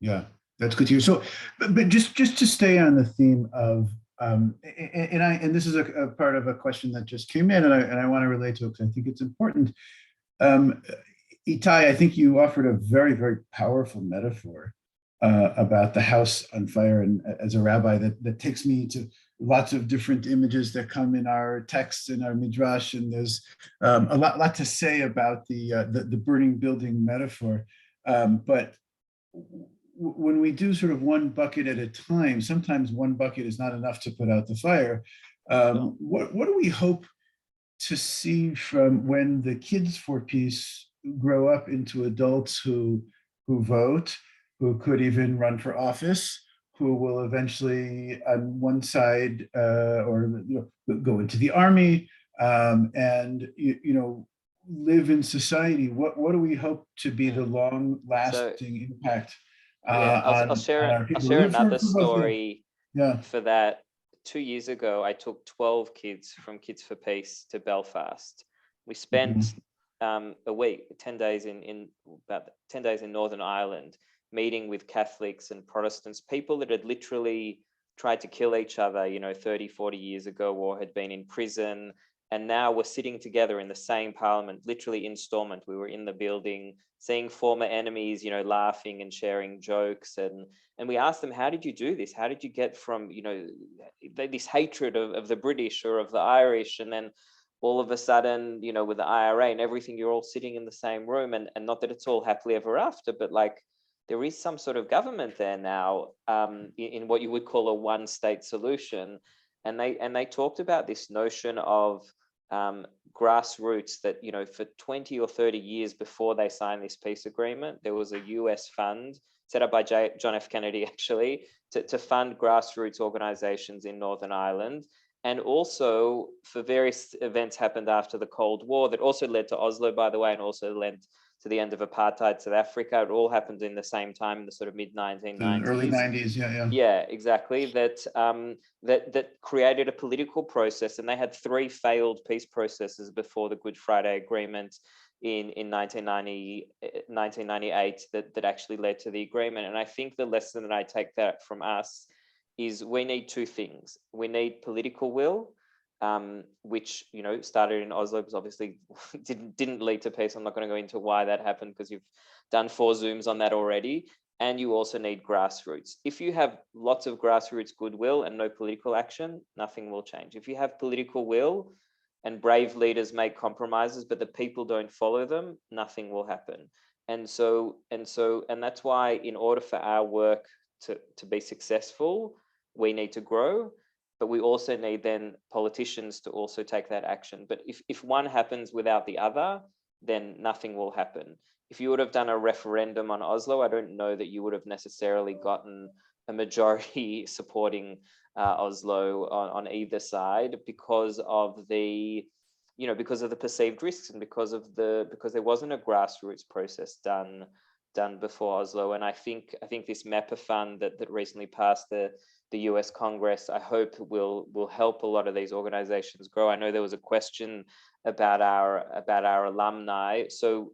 Yeah, that's good to hear. So, but just to stay on the theme of and this is a part of a question that just came in, and I want to relate to it because I think it's important. Ittay, I think you offered a very, very powerful metaphor about the house on fire, and as a rabbi, that takes me to lots of different images that come in our texts, in our midrash, and there's a lot to say about the burning building metaphor, but when we do sort of one bucket at a time, sometimes one bucket is not enough to put out the fire. What do we hope to see from when the kids for peace grow up into adults who vote, who could even run for office, who will eventually on one side or go into the army and live in society? What do we hope to be the long-lasting impact? I'll share another story for that. 2 years ago, I took 12 kids from Kids for Peace to Belfast. We spent a week, 10 days about 10 days in Northern Ireland, meeting with Catholics and Protestants, people that had literally tried to kill each other, 30, 40 years ago, or had been in prison. And now we're sitting together in the same parliament, literally installment. We were in the building, seeing former enemies, laughing and sharing jokes. And we asked them, how did you do this? How did you get from, this hatred of the British or of the Irish? And then all of a sudden, with the IRA and everything, you're all sitting in the same room. And not that it's all happily ever after, but there is some sort of government there now in what you would call a one-state solution. And they talked about this notion of grassroots that, for 20 or 30 years before they signed this peace agreement, there was a US fund set up by John F. Kennedy, actually, to fund grassroots organizations in Northern Ireland. And also for various events happened after the Cold War that also led to Oslo, by the way, and also led to the end of apartheid South Africa. It all happened in the same time, in the sort of mid-1990s. Early 90s, yeah. Yeah, exactly. That created a political process, and they had 3 failed peace processes before the Good Friday Agreement in 1998 that actually led to the agreement. And I think the lesson that I take that from us is we need 2 things. We need political will, which started in Oslo, because obviously didn't lead to peace. I'm not going to go into why that happened, because you've done 4 Zooms on that already. And you also need grassroots. If you have lots of grassroots goodwill and no political action, nothing will change. If you have political will and brave leaders make compromises, but the people don't follow them, nothing will happen. And that's why, in order for our work to be successful, we need to grow. But we also need then politicians to also take that action. But if one happens without the other, then nothing will happen. If you would have done a referendum on Oslo, I don't know that you would have necessarily gotten a majority supporting Oslo on either side, because of the perceived risks, and because there wasn't a grassroots process done done before Oslo. And I think this MEPA fund that recently passed the US Congress, I hope will help a lot of these organizations grow. I know there was a question about our alumni. So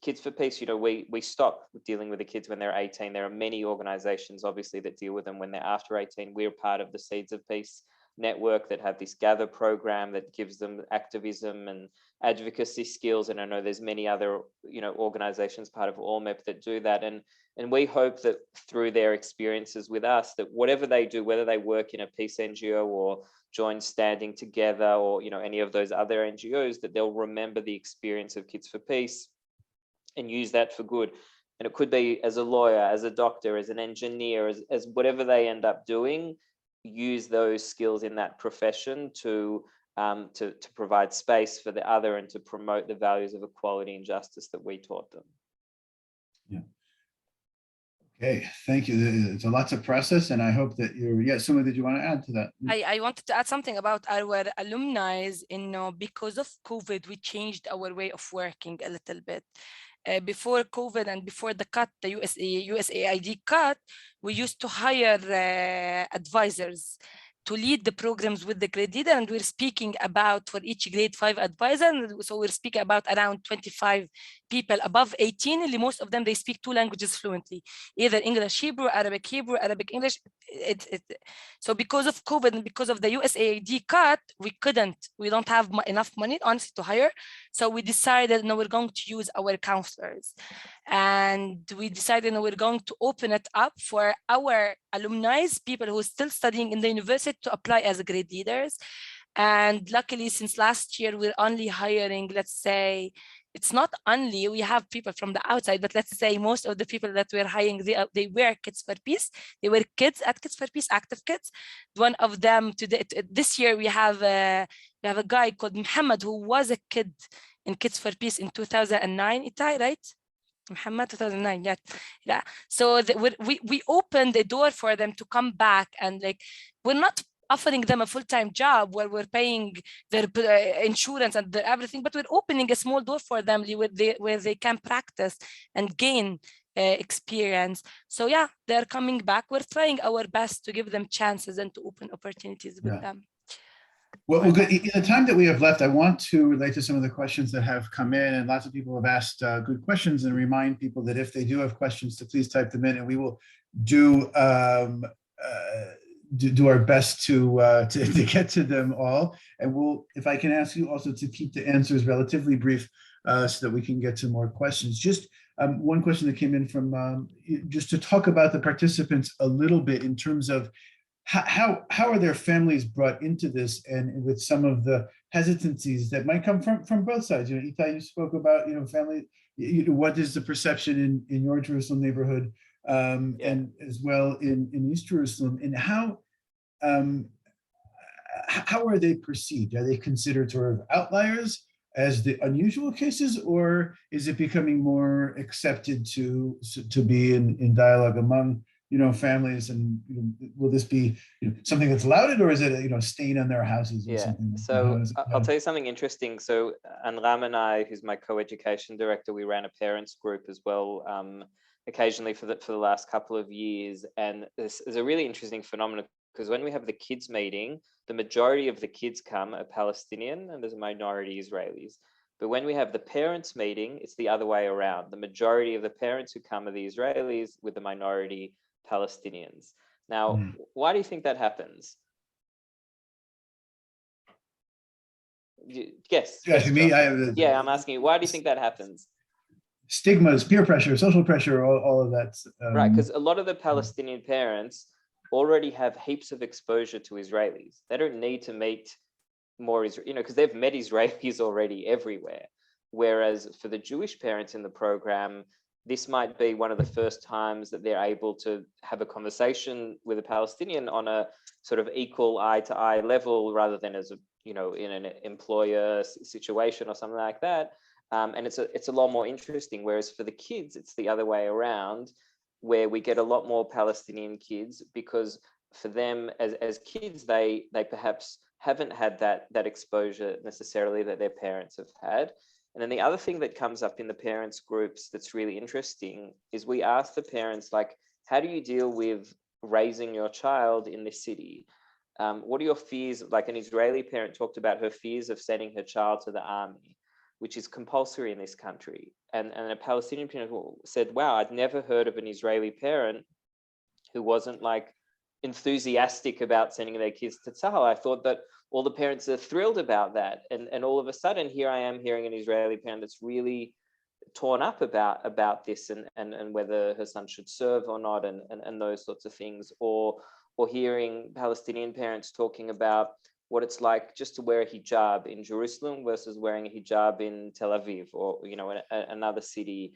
Kids for Peace, we stop dealing with the kids when they're 18. There are many organizations, obviously, that deal with them when they're after 18. We're part of the Seeds of Peace network that have this Gather program that gives them activism and advocacy skills. And I know there's many other, organizations part of AllMep that do that. And we hope that through their experiences with us, that whatever they do, whether they work in a peace NGO or join Standing Together or, any of those other NGOs, that they'll remember the experience of Kids for Peace and use that for good. And it could be as a lawyer, as a doctor, as an engineer, as whatever they end up doing, use those skills in that profession to provide space for the other and to promote the values of equality and justice that we taught them. Yeah. Okay, thank you. It's a lot to process, and I hope that Suma, did you want to add to that? I wanted to add something about our alumni. Because of COVID, we changed our way of working a little bit. Before COVID and before the cut, the USAID cut, we used to hire advisors to lead the programs with the grade leader, and we're speaking about for each grade 5 advisor. So we're speaking about around 25 people above 18. Most of them, they speak 2 languages fluently, either English, Hebrew, Arabic, English. So because of COVID and because of the USAID cut, we don't have enough money, honestly, to hire. So we decided, no, we're going to use our counselors. And we decided, no, we're going to open it up for our alumni, people who are still studying in the university, to apply as grade leaders. And luckily, since last year, we're only hiring, let's say, it's not only, we have people from the outside, but let's say most of the people that we're hiring, they were Kids for Peace. They were kids at Kids for Peace, active kids. One of them this year, we have a guy called Muhammad, who was a kid in Kids for Peace in 2009, Ittay, right? Muhammad, 2009, yeah. So we opened the door for them to come back, and we're not offering them a full-time job where we're paying their insurance and their everything, but we're opening a small door for them where they can practice and gain experience. So yeah, they're coming back. We're trying our best to give them chances and to open opportunities with them. Well, good. In the time that we have left, I want to relate to some of the questions that have come in, and lots of people have asked good questions, and remind people that if they do have questions, to please type them in, and we will do our best to get to them all. And if I can ask you also to keep the answers relatively brief, so that we can get to more questions. Just one question that came in from just to talk about the participants a little bit in terms of how are their families brought into this, and with some of the hesitancies that might come from both sides. Ittay, you spoke about family. What is the perception in your Jerusalem neighborhood, and as well in East Jerusalem, and how are they perceived? Are they considered sort of outliers as the unusual cases, or is it becoming more accepted to be in dialogue among families, and will this be something that's lauded, or is it a stain on their houses or something? So I'll tell you something interesting. So Anram and I, who's my co-education director, we ran a parents group as well, occasionally for the last couple of years. And this is a really interesting phenomenon, because when we have the kids meeting, the majority of the kids come are Palestinian and there's a minority Israelis. But when we have the parents meeting, it's the other way around. The majority of the parents who come are the Israelis with the minority Palestinians. Now, why do you think that happens? Yes. Me, I'm asking you, why do you think that happens? Stigmas, peer pressure, social pressure, all of that. Right, because a lot of the Palestinian parents already have heaps of exposure to Israelis. They don't need to meet more, because they've met Israelis already everywhere. Whereas for the Jewish parents in the program, this might be one of the first times that they're able to have a conversation with a Palestinian on a sort of equal eye-to-eye level, rather than as in an employer situation or something like that. And it's a lot more interesting. Whereas for the kids, it's the other way around, where we get a lot more Palestinian kids, because for them as kids, they perhaps haven't had that exposure necessarily that their parents have had. And then the other thing that comes up in the parents groups that's really interesting is we ask the parents, like, how do you deal with raising your child in this city? What are your fears? Like an Israeli parent talked about her fears of sending her child to the army, which is compulsory in this country. And a Palestinian parent said, wow, I'd never heard of an Israeli parent who wasn't like enthusiastic about sending their kids to Tzahal. I thought that all the parents are thrilled about that. And all of a sudden, here I am hearing an Israeli parent that's really torn up about this and whether her son should serve or not and those sorts of things, or hearing Palestinian parents talking about what it's like just to wear a hijab in Jerusalem versus wearing a hijab in Tel Aviv or another city,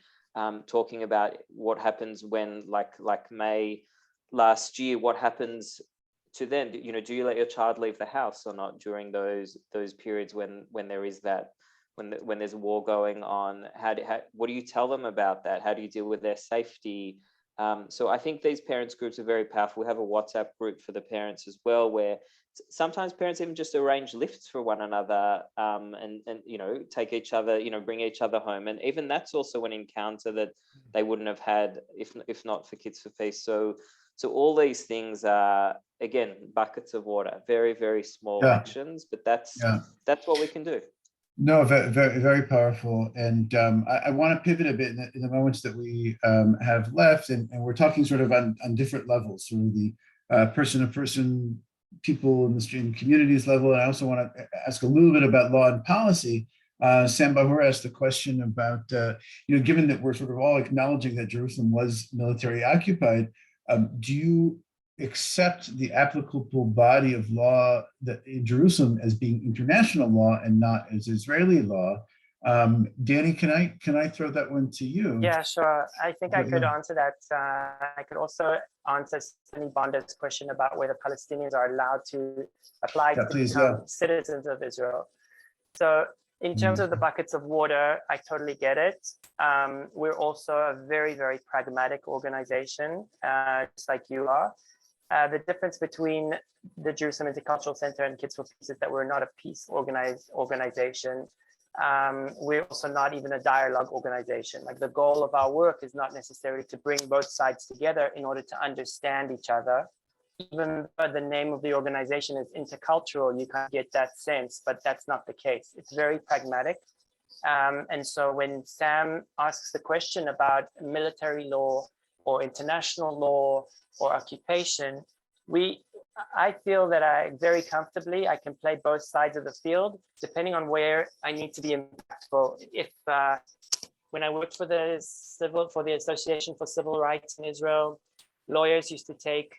talking about what happens when like May last year, what happens to them. Do you let your child leave the house or not during those periods when there is that, when there's a war going on? What do you tell them about that? How do you deal with their safety? So I think these parents groups are very powerful. We have a WhatsApp group for the parents as well, where sometimes parents even just arrange lifts for one another, and take each other, bring each other home. And even that's also an encounter that they wouldn't have had if not for Kids for Peace. So all these things are, again, buckets of water, very, very small actions, but that's what we can do. No, very, very, very powerful. And I want to pivot a bit in the moments that we have left. And we're talking sort of on different levels, sort of the person-to-person, people in the street and communities level. And I also want to ask a little bit about law and policy. Sam Bahur asked the question about, given that we're sort of all acknowledging that Jerusalem was military occupied, do you accept the applicable body of law that in Jerusalem as being international law and not as Israeli law? Danny, can I throw that one to you? Yeah, sure. I think I could answer that. I could also answer Sunny Bonda's question about whether Palestinians are allowed to apply to become citizens of Israel. So in terms of the buckets of water, I totally get it. We're also a very, very pragmatic organization, just like you are. The difference between the Jerusalem Intercultural Center and Kids for Peace is that we're not a peace organization. We're also not even a dialogue organization. Like, the goal of our work is not necessarily to bring both sides together in order to understand each other. Even though the name of the organization is intercultural, you can't get that sense, but that's not the case. It's very pragmatic. And so when Sam asks the question about military law or international law or occupation, I feel that I very comfortably, I can play both sides of the field, depending on where I need to be impactful. If when I worked for the Association for Civil Rights in Israel, lawyers used to take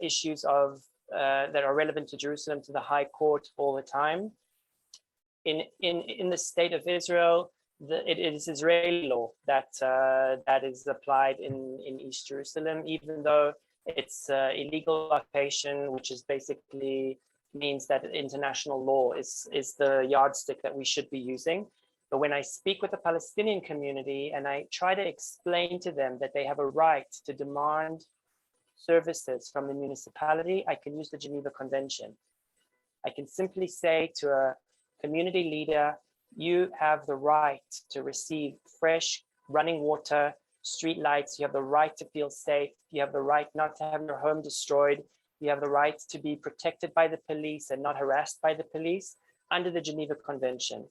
issues that are relevant to Jerusalem to the High Court all the time. In the state of Israel, it is Israeli law that is applied in East Jerusalem, even though it's illegal occupation, which is basically means that international law is the yardstick that we should be using. But when I speak with the Palestinian community and I try to explain to them that they have a right to demand services from the municipality, I can use the Geneva Convention. I can simply say to a community leader, you have the right to receive fresh running water, street lights, you have the right to feel safe, you have the right not to have your home destroyed, you have the right to be protected by the police and not harassed by the police under the Geneva Convention.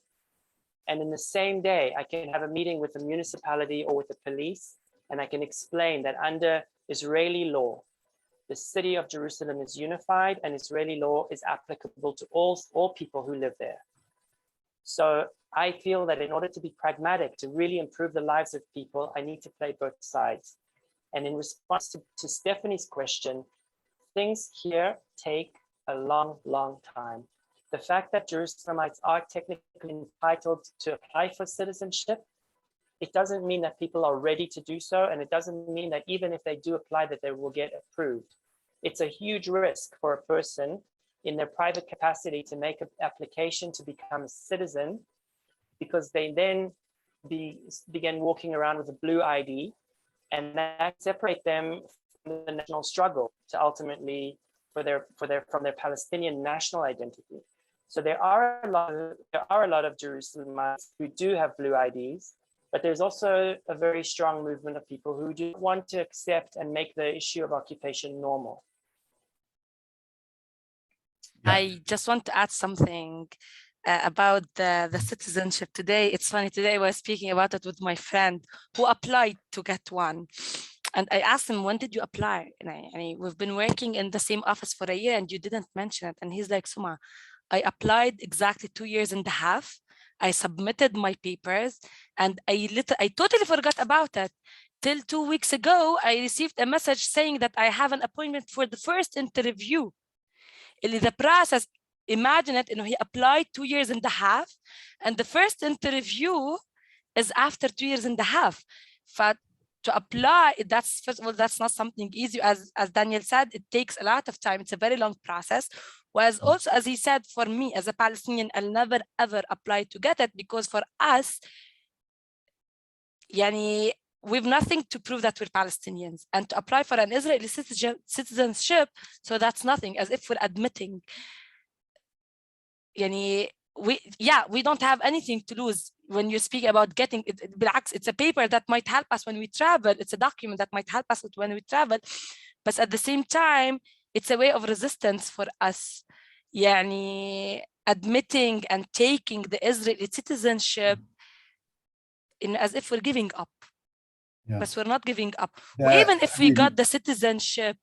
And in the same day, I can have a meeting with the municipality or with the police, and I can explain that under Israeli law, the city of Jerusalem is unified and Israeli law is applicable to all people who live there. So I feel that in order to be pragmatic, to really improve the lives of people, I need to play both sides. And in response to Stephanie's question, things here take a long, long time. The fact that Jerusalemites are technically entitled to apply for citizenship, it doesn't mean that people are ready to do so. And it doesn't mean that even if they do apply, that they will get approved. It's a huge risk for a person in their private capacity to make an application to become a citizen, because they then begin walking around with a blue ID, and that separate them from the national struggle to ultimately from their Palestinian national identity. So there are a lot of Jerusalemites who do have blue IDs, but there's also a very strong movement of people who do want to accept and make the issue of occupation normal. I just want to add something about the citizenship today. It's funny, today I was speaking about it with my friend who applied to get one. And I asked him, when did you apply? And we've been working in the same office for a year and you didn't mention it. And he's like, Suma, I applied exactly 2.5 years. I submitted my papers and I totally forgot about it. Till 2 weeks ago, I received a message saying that I have an appointment for the first interview. The process, imagine it, he applied 2.5 years and the first interview is after 2.5 years. But to apply, that's, first of all, that's not something easy. As Daniel said, it takes a lot of time. It's a very long process. Whereas also, as he said, for me as a Palestinian, I'll never ever apply to get it, because for us, we've nothing to prove that we're Palestinians, and to apply for an Israeli citizenship, so that's nothing, as if we're admitting, we don't have anything to lose when you speak about getting it. It's a paper that might help us when we travel. It's a document that might help us when we travel, but at the same time, it's a way of resistance for us. Admitting and taking the Israeli citizenship as if we're giving up. Yeah. But we're not giving up. Even if we got the citizenship,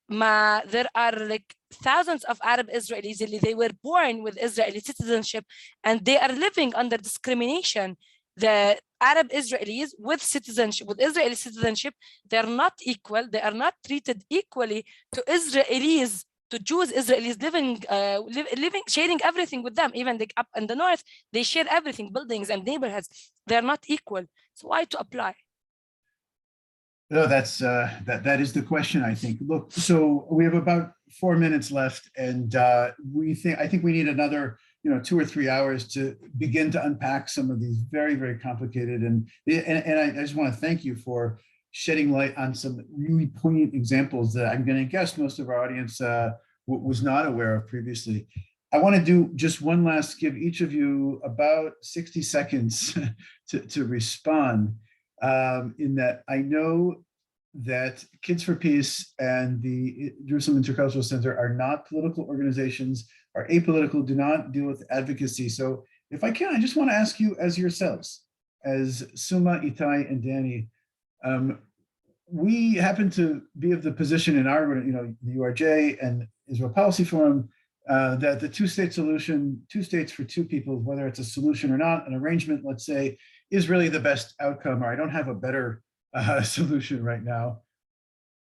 there are like thousands of Arab Israelis, they were born with Israeli citizenship and they are living under discrimination. The Arab Israelis with citizenship, with Israeli citizenship, they're not equal. They are not treated equally to Israelis, to Jews, Israelis living, sharing everything with them. Even up in the north, they share everything, buildings and neighborhoods. They're not equal. So why to apply? No, that's that is the question, I think. Look, so we have about 4 minutes left, and I think we need another 2 or 3 hours to begin to unpack some of these very, very complicated and I just want to thank you for shedding light on some really poignant examples that I'm going to guess most of our audience was not aware of previously. I want to do just one last, give each of you about 60 seconds to respond. In that I know that Kids for Peace and the Jerusalem Intercultural Center are not political organizations, are apolitical, do not deal with advocacy. So if I can, I just want to ask you as yourselves, as Suma, Ittay, and Danny, we happen to be of the position in our, the URJ and Israel Policy Forum, that the two-state solution, 2 states for 2 people, whether it's a solution or not, an arrangement, let's say, is really the best outcome, or I don't have a better solution right now.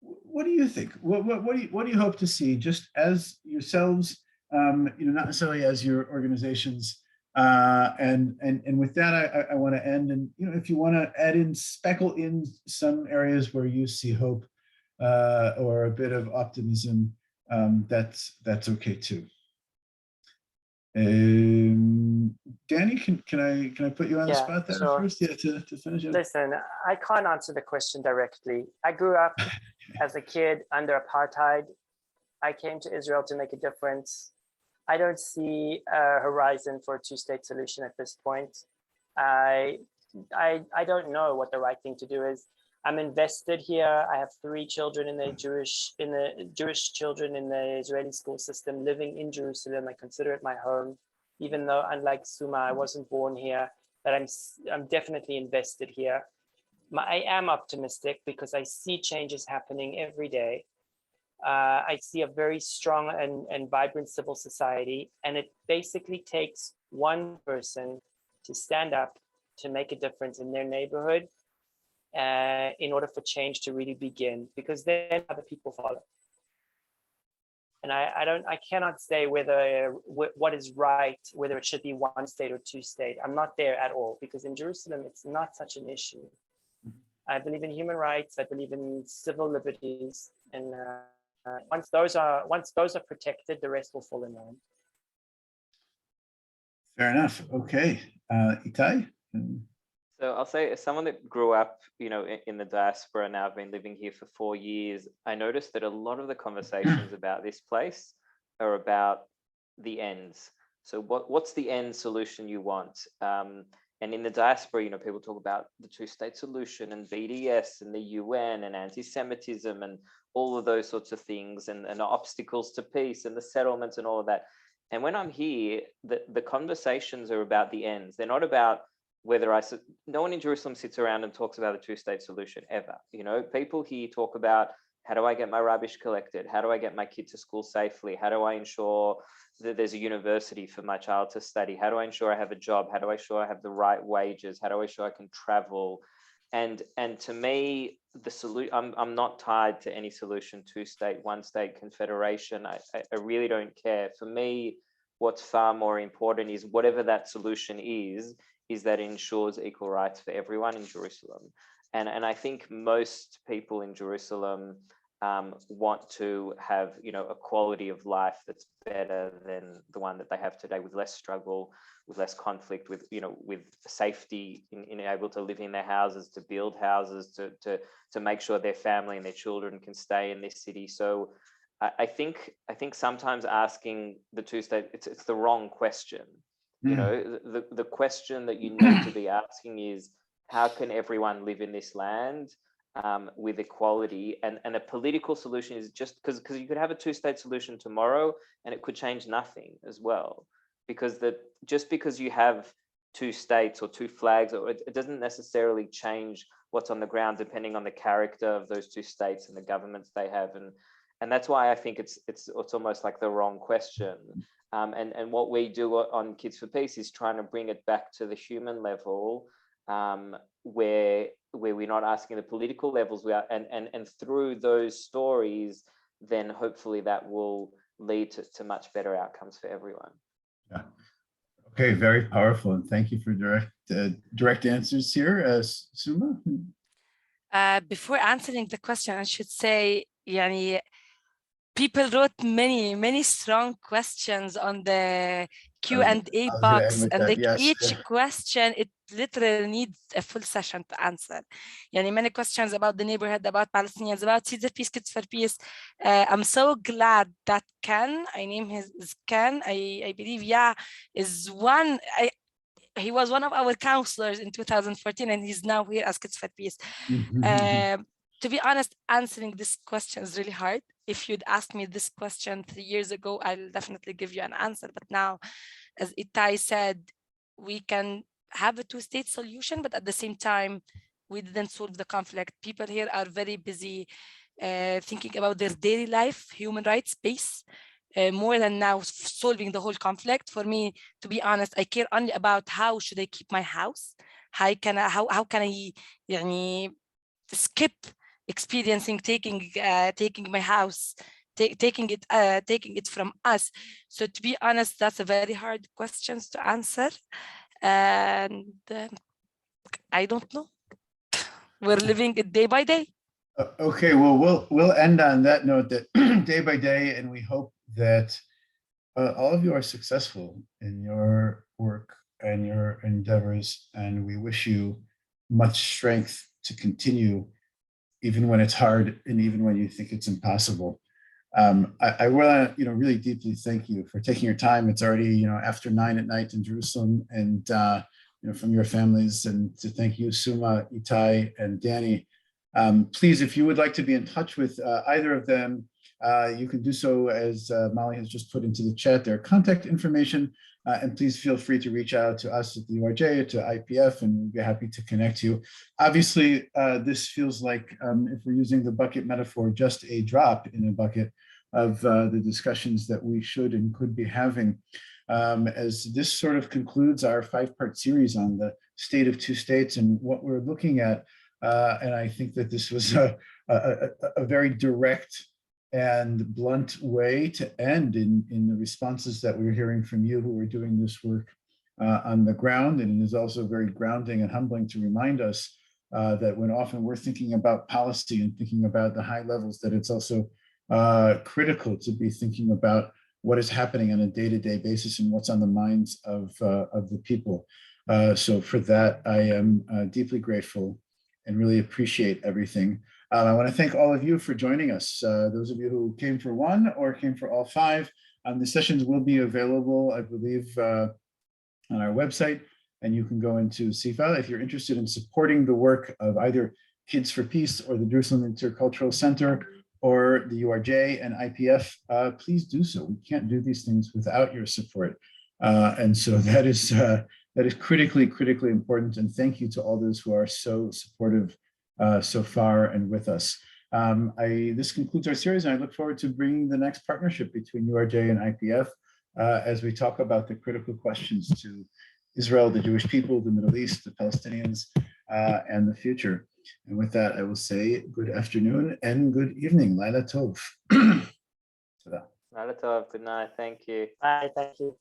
What do you think? What do you hope to see, just as yourselves, not necessarily as your organizations? And with that, I want to end. And if you want to speckle in some areas where you see hope or a bit of optimism, that's okay too. Danny, can I put you on the spot there first? Yeah, to finish it. Listen, I can't answer the question directly. I grew up as a kid under apartheid. I came to Israel to make a difference. I don't see a horizon for a 2-state solution at this point. I don't know what the right thing to do is. I'm invested here. I have 3 children in the Jewish children in the Israeli school system living in Jerusalem. I consider it my home, even though, unlike Suma, I wasn't born here, but I'm definitely invested here. I am optimistic because I see changes happening every day. I see a very strong and vibrant civil society, and it basically takes one person to stand up to make a difference in their neighborhood in order for change to really begin, because then other people follow. And I cannot say whether what is right, whether it should be 1 state or 2 state. I'm not there at all, because in Jerusalem it's not such an issue. I believe in human rights. I believe in civil liberties, and once those are protected, the rest will fall in line. Fair enough. Okay, Ittay. So I'll say, as someone that grew up, in the diaspora, and now I've been living here for 4 years, I noticed that a lot of the conversations about this place are about the ends. So what's the end solution you want? And in the diaspora, you know, people talk about the two-state solution and BDS and the UN and anti-Semitism and all of those sorts of things and obstacles to peace and the settlements and all of that. And when I'm here, the conversations are about the ends. They're not about whether no one in Jerusalem sits around and talks about a two-state solution ever. You know, people here talk about, how do I get my rubbish collected? How do I get my kid to school safely? How do I ensure that there's a university for my child to study? How do I ensure I have a job? How do I ensure I have the right wages? How do I ensure I can travel? And to me, the solution, I'm not tied to any solution, two-state, one-state confederation. I really don't care. For me, what's far more important is whatever that solution is that it ensures equal rights for everyone in Jerusalem. And I think most people in Jerusalem want to have, you know, a quality of life that's better than the one that they have today, with less struggle, with less conflict, with, you know, with safety, in able to live in their houses, to build houses, to make sure their family and their children can stay in this city. So I think sometimes asking the two-state, it's the wrong question. You know, the question that you need to be asking is, how can everyone live in this land with equality? And a political solution is just because you could have a two-state solution tomorrow and it could change nothing as well, because just because you have two states or two flags, or it doesn't necessarily change what's on the ground, depending on the character of those two states and the governments they have. And that's why I think it's almost like the wrong question. And what we do on Kids for Peace is trying to bring it back to the human level, where we're not asking the political levels, we are, and through those stories, then hopefully that will lead to much better outcomes for everyone. Yeah. Okay, very powerful, and thank you for direct answers here, Suma. Before answering the question, I should say, yani, people wrote many strong questions on the Q&A box, and like each question, it literally needs a full session to answer. Yani many questions about the neighborhood, about Palestinians, about Seeds of Peace, Kids for Peace. I'm so glad that Ken, I name his Ken, I believe, is one. He was one of our counselors in 2014, and he's now here as Kids for Peace. To be honest, answering this question is really hard. If you'd asked me this question 3 years ago, I'll definitely give you an answer. But now, as Ittay said, we can have a two-state solution, but at the same time, we didn't solve the conflict. People here are very busy thinking about their daily life, human rights, peace, more than now solving the whole conflict. For me, to be honest, I care only about how should I keep my house? How can I يعني, skip experiencing taking my house, taking it from us. So to be honest, that's a very hard question to answer, and I don't know. We're living it day by day. Okay, well, we'll end on that note, that day by day, and we hope that all of you are successful in your work and your endeavors, and we wish you much strength to continue, even when it's hard and even when you think it's impossible. I want to, really deeply thank you for taking your time. It's already, after 9 at night in Jerusalem, and from your families, and to thank you, Suma, Ittay, and Danny. Please, if you would like to be in touch with either of them, you can do so, as Molly has just put into the chat, their contact information, and please feel free to reach out to us at the URJ or to IPF, and we'll be happy to connect you. Obviously, this feels like, if we're using the bucket metaphor, just a drop in a bucket of the discussions that we should and could be having, as this sort of concludes our 5-part series on the state of two states and what we're looking at. And I think that this was a very direct and blunt way to end in the responses that we're hearing from you who are doing this work on the ground. And it is also very grounding and humbling to remind us that when often we're thinking about policy and thinking about the high levels, that it's also critical to be thinking about what is happening on a day-to-day basis and what's on the minds of the people. So for that, I am deeply grateful and really appreciate everything. I want to thank all of you for joining us. Those of you who came for one or came for all 5, The sessions will be available, I believe, on our website, and you can go into CIFA. If you're interested in supporting the work of either Kids for Peace or the Jerusalem Intercultural Center or the URJ and IPF, please do so. We can't do these things without your support. And so that is critically important. And thank you to all those who are so supportive so far and with us. This concludes our series, and I look forward to bringing the next partnership between URJ and IPF as we talk about the critical questions to Israel, the Jewish people, the Middle East, the Palestinians, and the future. And with that, I will say good afternoon and good evening. Laila Tov. Laila Tov, good night. Thank you. Bye, thank you.